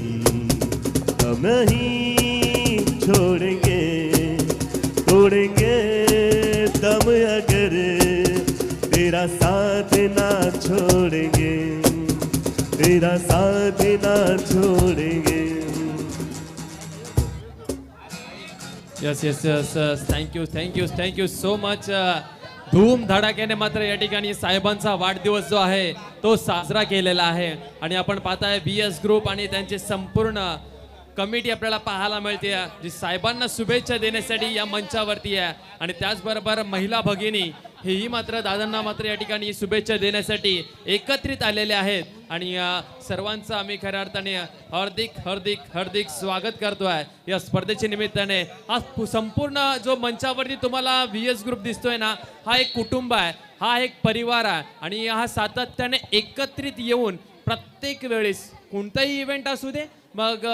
हम नहीं छोड़ेंगे. तोड़ेंगे दम अगर तेरा साथ ना छोड़ेंगे, तेरा साथ ना छोड़ेंगे. Yes yes yes thank you so much. धूम धडाक्याने मात्र या ठिकाणी साहेबांचा वाढदिवस जो आहे तो साजरा केलेला आहे. आणि आपण पाहताय BS ग्रुप आणि त्यांचे संपूर्ण कमिटी आपल्याला पाहायला मिळते, जी साहेबांना शुभेच्छा देण्यासाठी या मंचावरती आहे. आणि त्याचबरोबर महिला भगिनी हेही मात्र दादांना मात्र या ठिकाणी शुभेच्छा देण्यासाठी एकत्रित आलेले आहेत आणि सर्वांचं आम्ही खऱ्या अर्थाने हार्दिक हार्दिक हार्दिक स्वागत करतोय या स्पर्धेच्या निमित्ताने. हा संपूर्ण जो मंचावरती तुम्हाला VS ग्रुप दिसतोय ना, हा एक कुटुंब आहे, हा एक परिवार आहे आणि हा सातत्याने एकत्रित येऊन प्रत्येक वेळेस कोणताही इव्हेंट असू दे, मग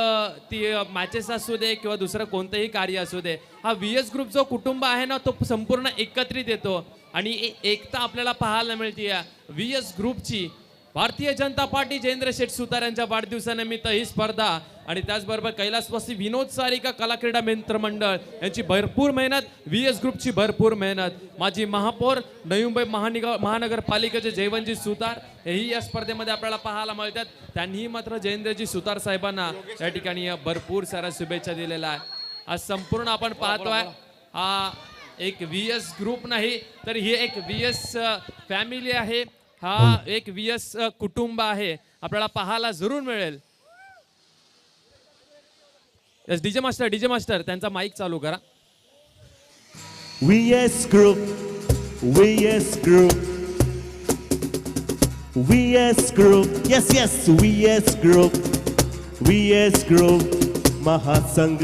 ती मॅचेस असू दे किंवा दुसरं कोणतंही कार्य असू दे, हा VS ग्रुप जो कुटुंब आहे ना, तो संपूर्ण एकत्रित येतो आणि एकता आपल्याला पाहायला मिळते. VS ग्रुपची भारतीय जनता पार्टी जयेंद्र शेठ सुतार यांच्या वाढदिवसानिमित्त ही स्पर्धा आणि त्याचबरोबर कैलासवासी विनोद सारिका कला क्रीडा मित्र मंडळ यांची भरपूर मेहनत, VS ग्रुपची भरपूर मेहनत. माजी महापौर नवी मुंबई महानगरपालिकेचे जयवंतजी सुतार हेही या स्पर्धेमध्ये आपल्याला पाहायला मिळतात. त्यांनीही मात्र जयेंद्रजी सुतार साहेबांना या ठिकाणी भरपूर साऱ्या शुभेच्छा दिलेल्या आहे. आज संपूर्ण आपण पाहतोय हा एक VS ग्रुप नाही तर ही एक VS फॅमिली आहे, हा एक VS कुटुंब आहे, आपल्याला पाहायला जरूर मिळेल. डीजे मास्टर त्यांचा माईक चालू करा. VS Group, VS Group, VS Group, yes, VS Group, VS Group, महासंघ.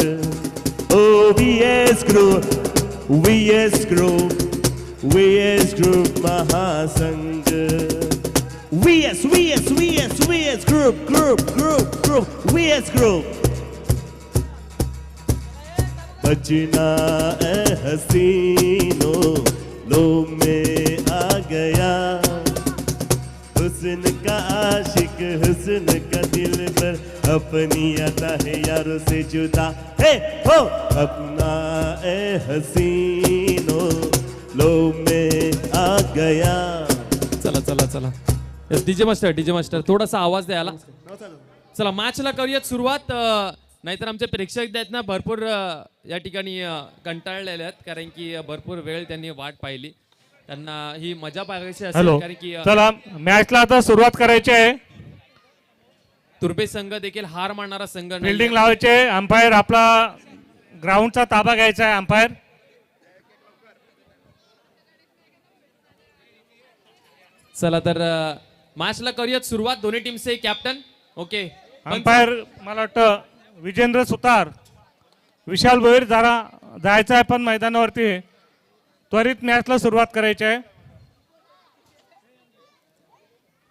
Oh, VS Group, VS Group, VS Group, महासंघ. VS Group, VS Group. बजना ए हसीनो लो में आ गया, हुस्न का आशिक हुस्न का दिल पर, अपनी आता है यारों से जुदा, हे हो अपना ए हसीनो लो में आ गया. चला डीजे मास्टर थोडासा आवाज द्यायला. चला मॅचला करूयात सुरुवात. नाहीतर आमचे प्रेक्षक आहेत ना भरपूर या ठिकाणी कंटाळलेले आहेत, कारण की भरपूर वेळ त्यांनी वाट पाहिली, त्यांना ही मजा पाहायची हॅलो, असेल. कारण की चला मॅचला आता सुरुवात करायची आहे. तुर्बे संघ देखील हार मानणारा संघ नाही. फिल्डिंग लावायचे. अंपायर आपला ग्राउंडचा ताबा घ्यायचा आहे. अंपायर चला तर मॅचला करूयात सुरुवात. दोन्ही टीमचे कॅप्टन. ओके, अंपायर मला वाटतं विजेंद्र सुतार, विशाल भोईर जरा जायचं आहे पण मैदानावरती त्वरित मॅचला सुरुवात करायची आहे.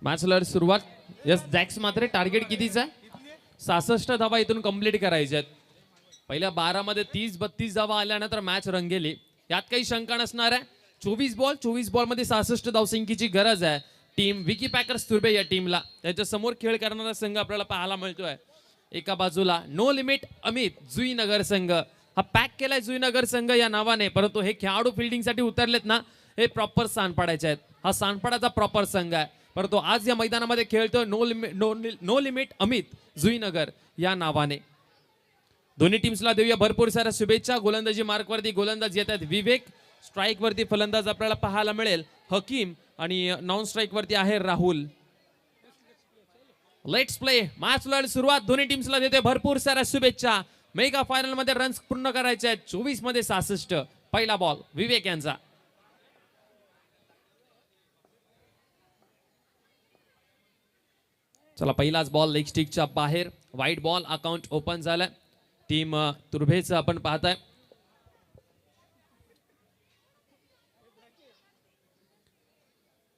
मॅचला सुरुवात. यस जॅक्स मात्र टार्गेट कितीच आहे? 66 धावा इथून कंप्लीट करायच्या आहेत. पहिल्या 12 मध्ये 30-32 धावा आल्यानंतर मॅच रंगेली, यात काही शंका नसणार आहे. 24 बॉल मध्ये 66 धावसंख्येची गरज आहे टीम विकी पॅकर्स तुर्बे या टीमला. त्याच्या समोर खेळ करणारा संघ आपल्याला पाहायला मिळतोय. एका बाजूला नो लिमिट अमित जुईनगर संघ, हा पॅक केलाय जुईनगर संघ या नावाने, परंतु हे खेळाडू फिल्डिंग साठी उतरलेत ना, हे प्रॉपर सानपाड्याचे आहेत. हा सानपाड्याचा प्रॉपर संघ आहे, परंतु आज या मैदानामध्ये खेळतोय नो लिमिट अमित जुईनगर या नावाने. दोन्ही टीम्सला देऊया भरपूर साऱ्या शुभेच्छा. गोलंदाजी मार्कवरती गोलंदाज येत आहेत विवेक, स्ट्राईक वरती फलंदाज आपल्याला पाहायला मिळेल हकीम आणि नॉन स्ट्राईक वरती आहे राहुल. Let's play. मॅच लढ सुरुवात. दोन्ही टीम्सला देते भरपूर साऱ्या शुभेच्छा. मेगा फायनल मध्ये रन्स पूर्ण करायचे आहेत. 24 मध्ये 66. पहिला बॉल विवेक यांचा. चला पहिलाच बॉल लेग स्टिकच्या बाहेर, वाईट बॉल. अकाउंट ओपन झालाय टीम तुर्भेचं आपण पाहताय.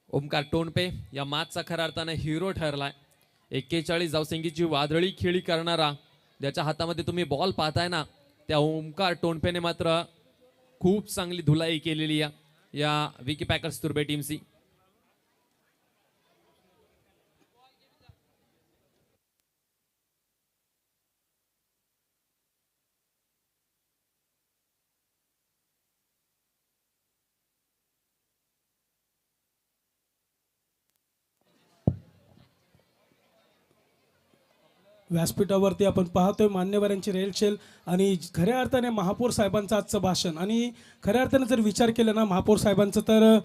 ओमकार टोणपे या मॅचचा खऱ्या अर्थाने हिरो ठरलाय. 41 धावसंख्येची वादळी खेळी करणारा, ज्याच्या हातामध्ये तुम्ही बॉल पाहताय ना, त्या ओमकार टोणपेने मात्र खूप चांगली धुलाई केलेली या विकी पॅकर्स तुर्बे टीमची. व्यासपीठावरती आपण पाहतोय मान्यवरांची रेलचेल आणि खऱ्या अर्थाने महापौर साहेबांचं आजचं भाषण. आणि खऱ्या अर्थाने जर विचार केला ना महापौर साहेबांचं, तर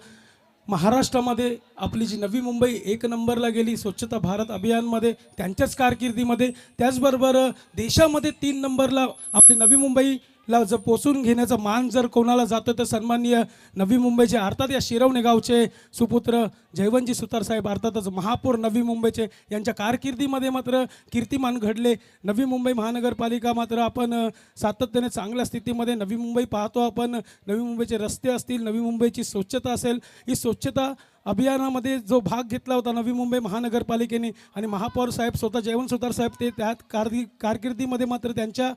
महाराष्ट्रामध्ये आपली जी नवी मुंबई 1 नंबरला गेली स्वच्छता भारत अभियानमध्ये त्यांच्याच कारकिर्दीमध्ये, त्याचबरोबर देशामध्ये 3 नंबरला आपली नवी मुंबई ला जर पोचून घेण्याचा मान जर कोणाला जातो तर सन्माननीय नवी मुंबईचे अर्थात या शिरवणे गावचे सुपुत्र जयवंतजी सुतार साहेब अर्थातच महापौर नवी मुंबईचे यांच्या कारकिर्दीमध्ये मात्र कीर्तिमान घडले. नवी मुंबई महानगरपालिका मात्र आपण सातत्याने चांगल्या स्थितीमध्ये नवी मुंबई पाहतो आपण. नवी मुंबईचे रस्ते असतील, नवी मुंबईची स्वच्छता असेल, ही स्वच्छता अभियानामध्ये जो भाग घेतला होता नवी मुंबई महानगरपालिकेने आणि महापौर साहेब स्वतः जयवंत सुतार साहेब ते त्यात कारकिर्दीमध्ये मात्र त्यांच्या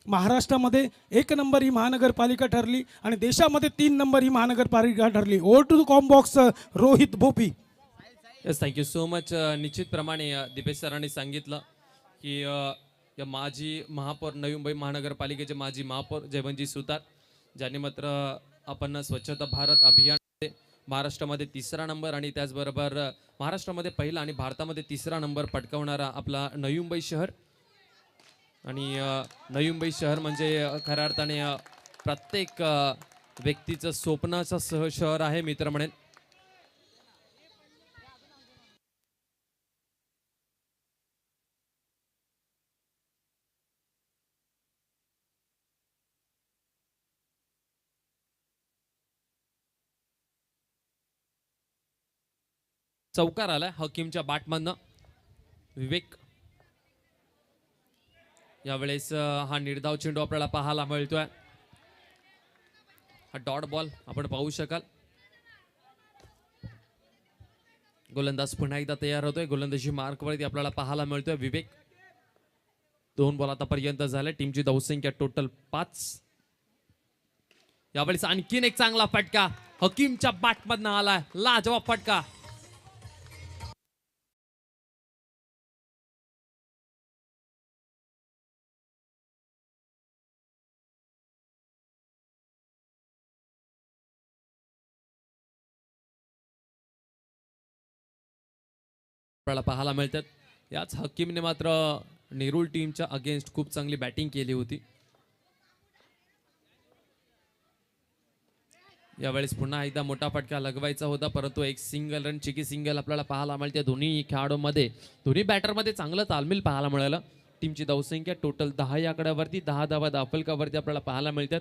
महाराष्ट्रामध्ये 1 नंबर ही महानगरपालिका ठरली आणि देशामध्ये 3 नंबर ही महानगरपालिका ठरली. ओव्हर टू कॉम्बॉक्स Rohit Bhopi. Yes, thank you so much. निश्चितप्रमाणे दीपेश सरांनी सांगितलं की या माजी महापौर नवी मुंबई महानगरपालिकेचे माजी महापौर जयवंतजी सुतार ज्यांनी मात्र आपण स्वच्छता भारत अभियान महाराष्ट्रामध्ये 3रा नंबर आणि त्याचबरोबर महाराष्ट्रामध्ये पहिला आणि भारतामध्ये 3रा नंबर पटकावणारा आपला नवी मुंबई शहर. आणि नवी मुंबई शहर म्हणजे खऱ्या अर्थाने प्रत्येक व्यक्तीचं स्वप्नाचं शहर आहे मित्र म्हणेन. चौकार आलाय हकीमच्या बॅटमधनं. विवेक यावेळेस हा निर्धाव चेंडू आपल्याला पाहायला मिळतोय. हा डॉट बॉल आपण पाहू शकाल. गोलंदाज पुन्हा एकदा तयार होतोय. गोलंदाजी मार्कवरती आपल्याला पाहायला मिळतोय विवेक. 2 बॉल आतापर्यंत झाले. टीमची धावसंख्या टोटल 5. यावेळेस आणखीन एक चांगला फटका हकीमच्या बॅटमधनं आलाय. लाजवाब फटका. आपल्याला पाहायला मिळतात. याच हकीमने मात्र नेरूळ टीमच्या अगेन्स्ट खूप चांगली बॅटिंग केली होती. यावेळेस पुन्हा एकदा मोठा फटका लगवायचा होता परंतु एक सिंगल रन चिकी सिंगल आपल्याला पाहायला मिळते. दोन्ही खेळाडूंमध्ये दोन्ही बॅटरमध्ये चांगलं तालमील पाहायला मिळालं. टीमची धावसंख्या टोटल 10 या आकड्यावरती 10 धावा धावफलकावरती आपल्याला पाहायला मिळतात.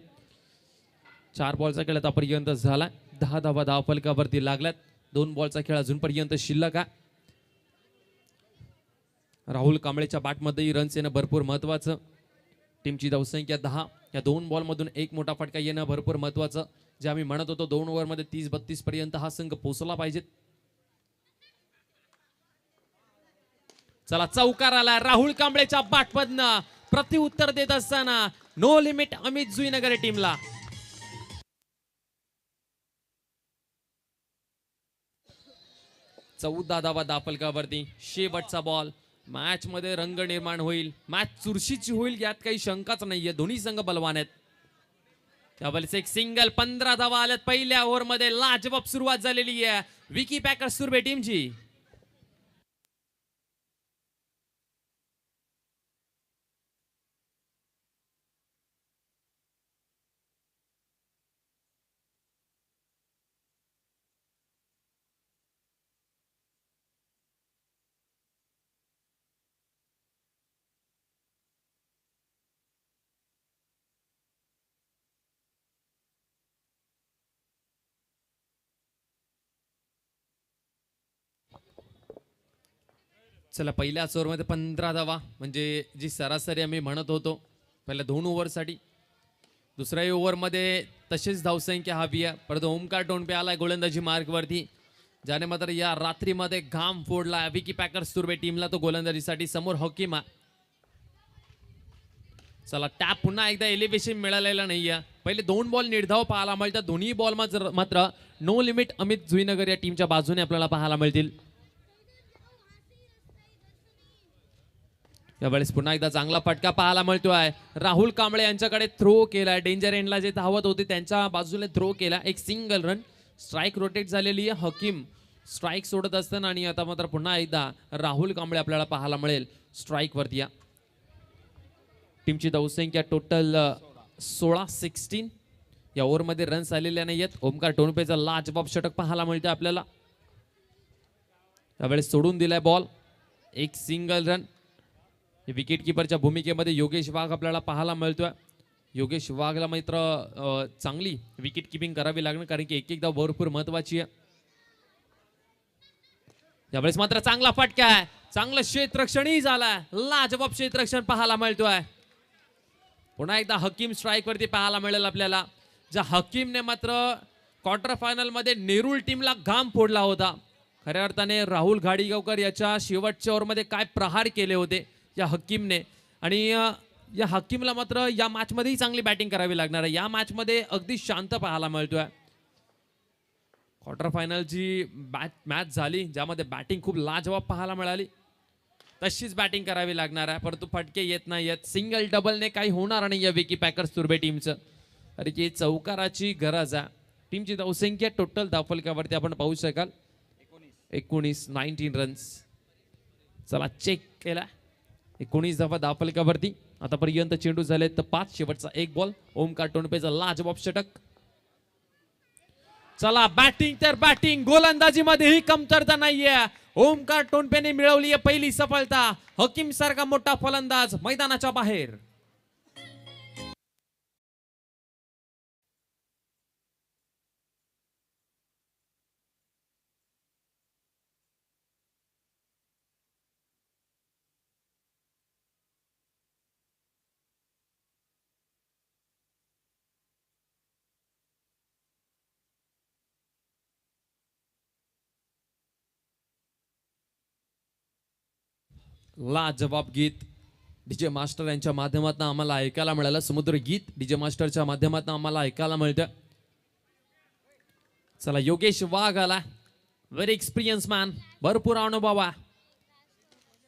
4 बॉलचा खेळ आतापर्यंत झाला. 10 धावा धावफलकावरती लागल्यात. 2 बॉलचा खेळ अजूनपर्यंत शिल्लक आहे. राहुल कांबळेच्या बॅटमध्येही रन्स येणं भरपूर महत्त्वाचं. टीमची धावसंख्या 10. या 2 बॉलमधून एक मोठा फटका येणं भरपूर महत्त्वाचं. जे आम्ही म्हणत होतो 2 ओव्हरमध्ये 30-32 पर्यंत हा संघ पोहोचला पाहिजे. चला चौकार आला राहुल कांबळेच्या बॅटमधनं. प्रत्युत्तर देत असताना नो लिमिट अमित जुईनगर टीमला. चौदा धावा धावफलकावरती. शेवटचा बॉल. मॅच मध्ये रंग निर्माण होईल. मॅच चुरशीची होईल यात काही शंकाच नाहीये. दोन्ही संघ बलवान आहेत. त्यावेळेस एक सिंगल. 15 धावा आल्यात पहिल्या ओव्हर मध्ये. लाजवाब सुरुवात झालेली आहे विकी पॅकर्स सुरबे टीमची. चला पहिल्याच ओव्हरमध्ये 15 धावा म्हणजे जी सरासरी आम्ही म्हणत होतो पहिल्या 2 ओव्हरसाठी. दुसऱ्या ओव्हरमध्ये तशीच धावसंख्या हवी आहे. परंतु ओमकार टोणपे आलाय गोलंदाजी मार्कवरती ज्याने मात्र या रात्रीमध्ये घाम फोडला विकी पॅकर्स तुर्बे टीमला. तो गोलंदाजीसाठी समोर हकीमा. चला टॅप पुन्हा एकदा एलिव्हेशन मिळालेलं नाहीये. पहिले 2 बॉल निर्धाव पाहायला मिळतात. दोन्ही बॉल मात्र नो लिमिट अमित जुईनगर या टीमच्या बाजूने आपल्याला पाहायला मिळतील. यावेळेस पुन्हा एकदा चांगला फटका पाहायला मिळतोय. राहुल कांबळे यांच्याकडे थ्रो केलाय. डेंजर एंडला जे धावत होते त्यांच्या बाजूने थ्रो केला. एक सिंगल रन. स्ट्राईक रोटेट झालेली आहे. हकीम स्ट्राईक सोडत असताना आणि आता मात्र पुन्हा एकदा राहुल कांबळे आपल्याला पाहायला मिळेल स्ट्राईक वरती. टीमची धावसंख्या टोटल 16 या ओव्हरमध्ये रन्स आलेल्या नाहीयेत. ओमकार टोणपेचा लाजवाब षटक पाहायला मिळते आपल्याला. यावेळेस सोडून दिलाय बॉल. एक सिंगल रन. विकेट किपरच्या भूमिकेमध्ये योगेश वाघ आपल्याला पाहायला मिळतोय. योगेश वाघला मात्र चांगली विकेट किपिंग करावी लागणार, कारण की एक एकदा भरपूर महत्वाची आहे. यावेळेस मात्र चांगला फटका आहे, चांगलं क्षेत्ररक्षणही झालाय, लाजवाब क्षेत्ररक्षण पाहायला मिळतोय. पुन्हा एकदा हकीम स्ट्राईक वरती पाहायला मिळेल आपल्याला, ज्या हकीमने मात्र क्वार्टर फायनल मध्ये नेरूळ टीमला घाम फोडला होता. खऱ्या अर्थाने राहुल घाडीगावकर याच्या शेवटच्या ओव्हरमध्ये काय प्रहार केले होते या हकीमने, आणि या हकीमला मात्र या मॅच मध्येही चांगली बॅटिंग करावी लागणार आहे. या मॅच मध्ये अगदी शांत पाहायला मिळतोय. क्वार्टर फायनलची मॅच झाली ज्यामध्ये बॅटिंग खूप लाजवाब पाहायला मिळाली, तशीच बॅटिंग करावी लागणार आहे, परंतु फटके येत नाही आहेत. सिंगल डबलने काही होणार नाही या विकी पॅकर्स तुर्बे टीमचं, कारण की चौकाराची गरज आहे. टीमची धावसंख्या टोटल धावफलकावरती आपण पाहू शकाल 19 रन्स. चला चेक केला, 19 धावा धावफलकावरती. आतापर्यंत चेंडू झाले तर 5, शेवटचा 1 बॉल. ओमकार टोणपेचा लाजवाब षटक. चला बॅटिंग तर बॅटिंग, गोलंदाजीमध्येही कमतरता नाहीये. ओमकार टोणपेने मिळवली आहे पहिली सफलता. हकीम सारखा मोठा फलंदाज मैदानाच्या बाहेर. लाजवाब गीत डीजे मास्टर यांच्या माध्यमातून आम्हाला ऐकायला मिळालं. समुद्र गीत डीजे मास्टरच्या माध्यमातून आम्हाला ऐकायला मिळतं. चला योगेश वाघ आला, व्हेरी एक्सपिरियन्स मॅन, भरपूर अनुभव आहे.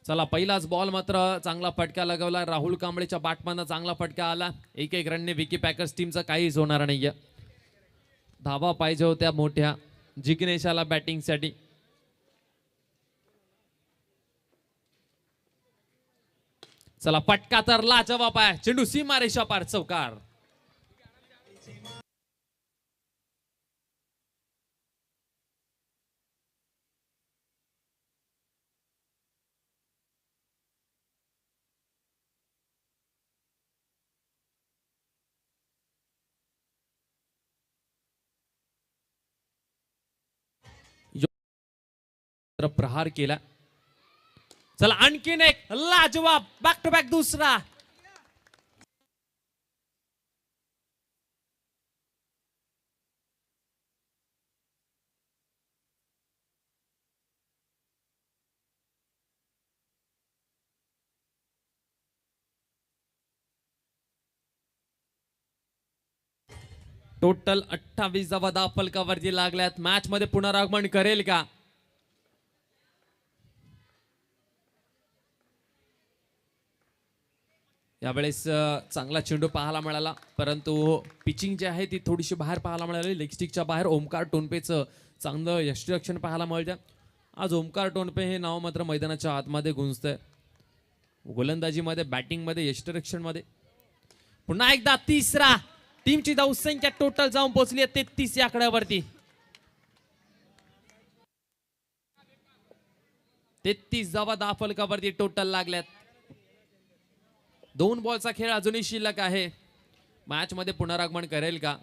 चला पहिलाच बॉल मात्र चांगला फटका लगावला. राहुल कांबळेच्या बॅटमॅनला चांगला फटका आला. 1-1 रनने विकी पॅकर्स टीमचा काहीच होणार नाहीये. धावा पाहिजे होत्या मोठ्या जिग्नेशाला बॅटिंगसाठी. चला फटका तर लाजवाब आहे, चेंडू सीमारेषा पार, चौकार. प्रहार केला. चला आणखीन एक लाजवाब, बॅक टू बॅक दुसरा. टोटल 28 धावा धावफलकावरती लागल्यात. मॅच मध्ये पुनरागमन करेल का? यावेळेस चांगला चेंडू पाहायला मिळाला, परंतु पिचिंग जी आहे ती थोडीशी बाहेर पाहायला मिळाली, लेग स्टिकच्या बाहेर. ओमकार टोणपेचं चांगलं यष्टीरक्षण पाहायला मिळतं. आज ओमकार टोणपे हे नाव मात्र मैदानाच्या आतमध्ये गुंजतंय. गोलंदाजीमध्ये, बॅटिंगमध्ये, यष्टीरक्षणमध्ये. पुन्हा एकदा तिसरा. टीमची धावसंख्या टोटल जाऊन पोहोचली आहे 33 या आकड्यावरती. 33 धावा धावफलकावरती टोटल लागल्यात. 2 बॉलचा खेळ अजूनही शिल्लक आहे. मॅच मध्ये पुनरागमन करेल का?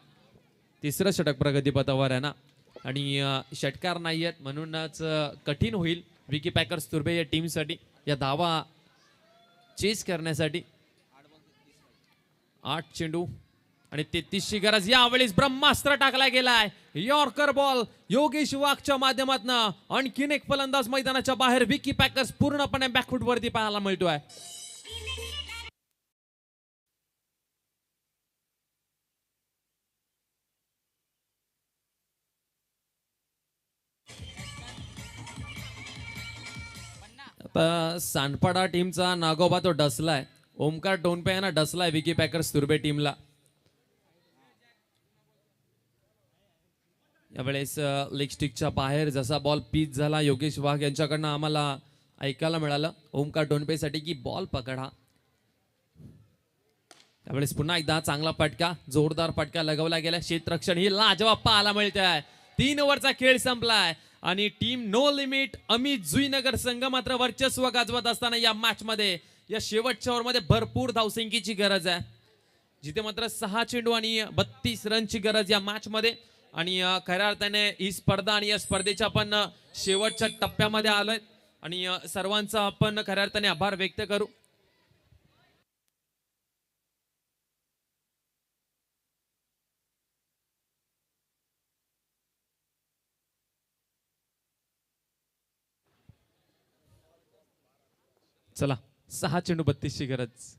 तिसरं षटक प्रगतीपथावर आहे ना, आणि षटकार नाही आहेत, म्हणूनच कठीण होईल विकी पॅकर्स तुर्बे या टीमसाठी या धावा चेस करण्यासाठी. 8 चेंडू आणि 33ची गरज. यावेळेस ब्रह्मास्त्र टाकला गेलाय. यॉर्कर बॉल योगेश वाघच्या माध्यमातून. आणखीन एक फलंदाज मैदानाच्या बाहेर. विकी पॅकर्स पूर्णपणे बॅकफूट वरती पाहायला मिळतोय. सांडपाडा टीमचा नागोबा तो डसलाय. ओमकार टोणपे यांना डसलाय विकी पॅकर्स तुर्बे टीमला. यावेळेस लेग स्टिकच्या बाहेर जसा बॉल पिच झाला योगेश वाघ यांच्याकडनं आम्हाला ऐकायला मिळालं ओमकार टोणपेसाठी की बॉल पकडा. त्यावेळेस पुन्हा एकदा चांगला फटका, जोरदार फटका लगावला गेला. क्षेत्ररक्षण ही लाजवाब पाहायला मिळते आहे. 3 ओव्हरचा खेळ संपलाय आणि team no limit Amit Juinagar संघ मात्र वर्चस्व गाजवत असताना या मॅच मध्ये, या शेवटच्या ओव्हरमध्ये भरपूर धावसंख्येची गरज आहे. जिथे मात्र 6 चेंडू आणि 32 रनची गरज या मॅच मध्ये. आणि खऱ्या अर्थाने ही स्पर्धा आणि या स्पर्धेच्या आपण शेवटच्या टप्प्यामध्ये आलोय आणि सर्वांचा आपण खऱ्या अर्थाने आभार व्यक्त करू. चला 6 चेंडू 32ची गरज.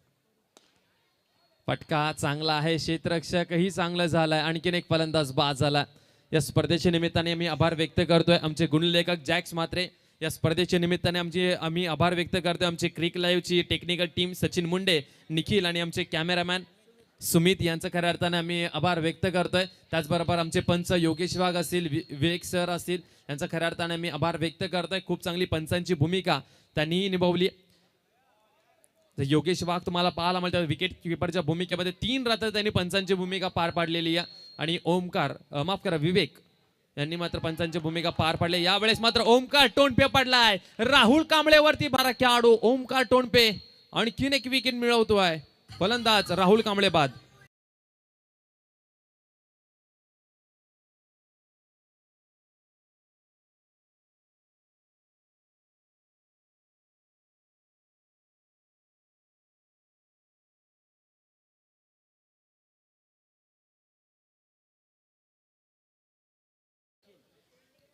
फटका चांगला आहे, क्षेत्ररक्षकही चांगलं झालाय, आणखीन एक फलंदाज बाद झाला. या स्पर्धेच्या निमित्ताने आम्ही आभार व्यक्त करतोय आमचे गुणलेखक जॅक्स म्हात्रे. या स्पर्धेच्या निमित्ताने आम्ही आभार व्यक्त करतोय आमचे क्रिक लाईव्हची टेक्निकल टीम सचिन मुंडे, निखिल आणि आमचे कॅमेरामॅन सुमित यांचं खऱ्या अर्थाने आम्ही आभार व्यक्त करतोय. त्याचबरोबर आमचे पंच योगेश वाघ असतील, विवेक सर असतील, यांचं खऱ्या अर्थाने आम्ही आभार व्यक्त करतोय. खूप चांगली पंचांची भूमिका त्यांनीही निभावली. योगेश वाघ तुम्हाला पाहायला मिळतं विकेट किपरच्या भूमिकेमध्ये 3 रात्र त्यांनी पंचांची भूमिका पार पाडलेली आहे. आणि विवेक यांनी मात्र पंचांची भूमिका पार पाडली. यावेळेस मात्र ओमकार टोणपे पडलाय, राहुल कांबळेवरती भारा खेळाडू ओमकार टोणपे आणखीन एक विकेट मिळवतोय. फलंदाज राहुल कांबळे बाद.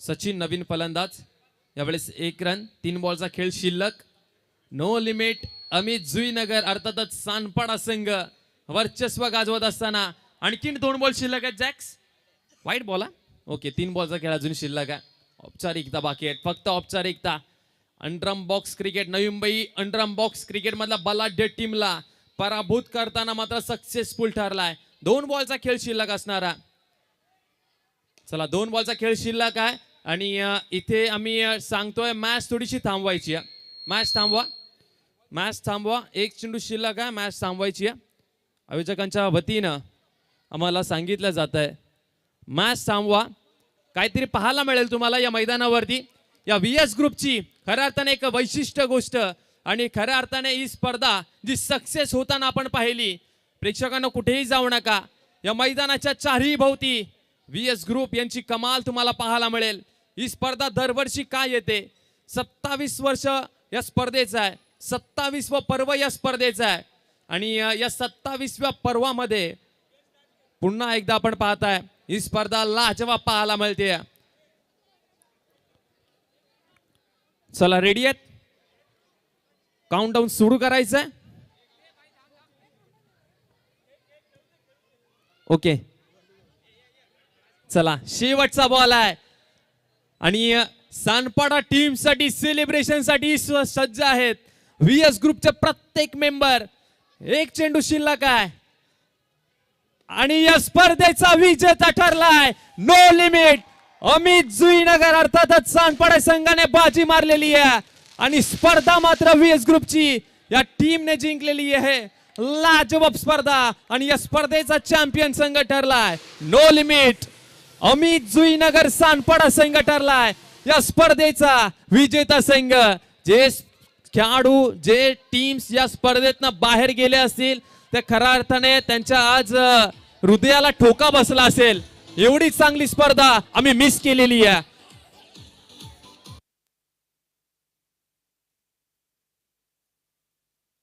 सचिन नवीन फलंदाज. यावेळेस 1 रन 3 बॉलचा खेळ शिल्लक. नो लिमिट अमित जुईनगर अर्थातच सानपाडा संघ वर्चस्व गाजवत असताना आणखीन 2 बॉल शिल्लक आहेत. जॅक्स वाईट बॉल. ओके 3 बॉलचा खेळ अजून शिल्लक आहे. औपचारिकता बाकी आहेत, फक्त औपचारिकता. अंडरम box cricket Navi Mumbai अंडरम box cricket मधला बलाढ्य टीमला पराभूत करताना मात्र सक्सेसफुल ठरलाय. 2 बॉलचा खेळ शिल्लक असणारा. चला 2 बॉलचा खेळ शिल्लक आहे आणि इथे आम्ही सांगतोय मॅच थोडीशी थांबवायची आहे. मॅच थांबवा 1 चेंडू शिल्लक आहे, मॅच थांबवायची आहे. आयोजकांच्या वतीनं आम्हाला सांगितलं जात आहे मॅच थांबवा. काहीतरी पाहायला मिळेल तुम्हाला या मैदानावरती. या VS ग्रुपची खऱ्या अर्थाने एक वैशिष्ट्य गोष्ट आणि खऱ्या अर्थाने ही स्पर्धा जी सक्सेस होताना आपण पाहिली. प्रेक्षकांना कुठेही जाऊ नका, या मैदानाच्या चारही भोवती VS ग्रुप यांची कमाल तुम्हाला पाहायला मिळेल. ही स्पर्धा दरवर्षी काय येते, 27 वर्ष या स्पर्धेचं आहे, 27वं पर्व या स्पर्धेचं आहे. आणि या 27व्या पर्वामध्ये पुन्हा एकदा आपण पाहताय ही स्पर्धा लाजवाब पाहायला मिळते. चला रेडी आहेत, काउंटडाऊन सुरू करायचंय. ओके चला शेवटचा बॉल आहे आणि सानपाडा टीम साठी सेलिब्रेशन साठी सज्ज आहेत VS ग्रुपचे प्रत्येक मेंबर. 1 चेंडू शिल्लक आहे आणि या स्पर्धेचा विजेता ठरलाय नो लिमिट अमित जुईनगर अर्थातच सानपाडा संघाने बाजी मारलेली आहे आणि स्पर्धा मात्र VS ग्रुपची या टीमने जिंकलेली आहे. लाजवाब स्पर्धा आणि या स्पर्धेचा चॅम्पियन संघ ठरलाय नो लिमिट अमित जुईनगर सानपाडा संघ ठरलाय या स्पर्धेचा विजेता संघ. जे खेळाडू जे टीम्स या स्पर्धेतनं बाहेर गेले असतील ते खऱ्या अर्थाने त्यांच्या आज हृदयाला ठोका बसला असेल. एवढी चांगली स्पर्धा आम्ही मिस केलेली आहे.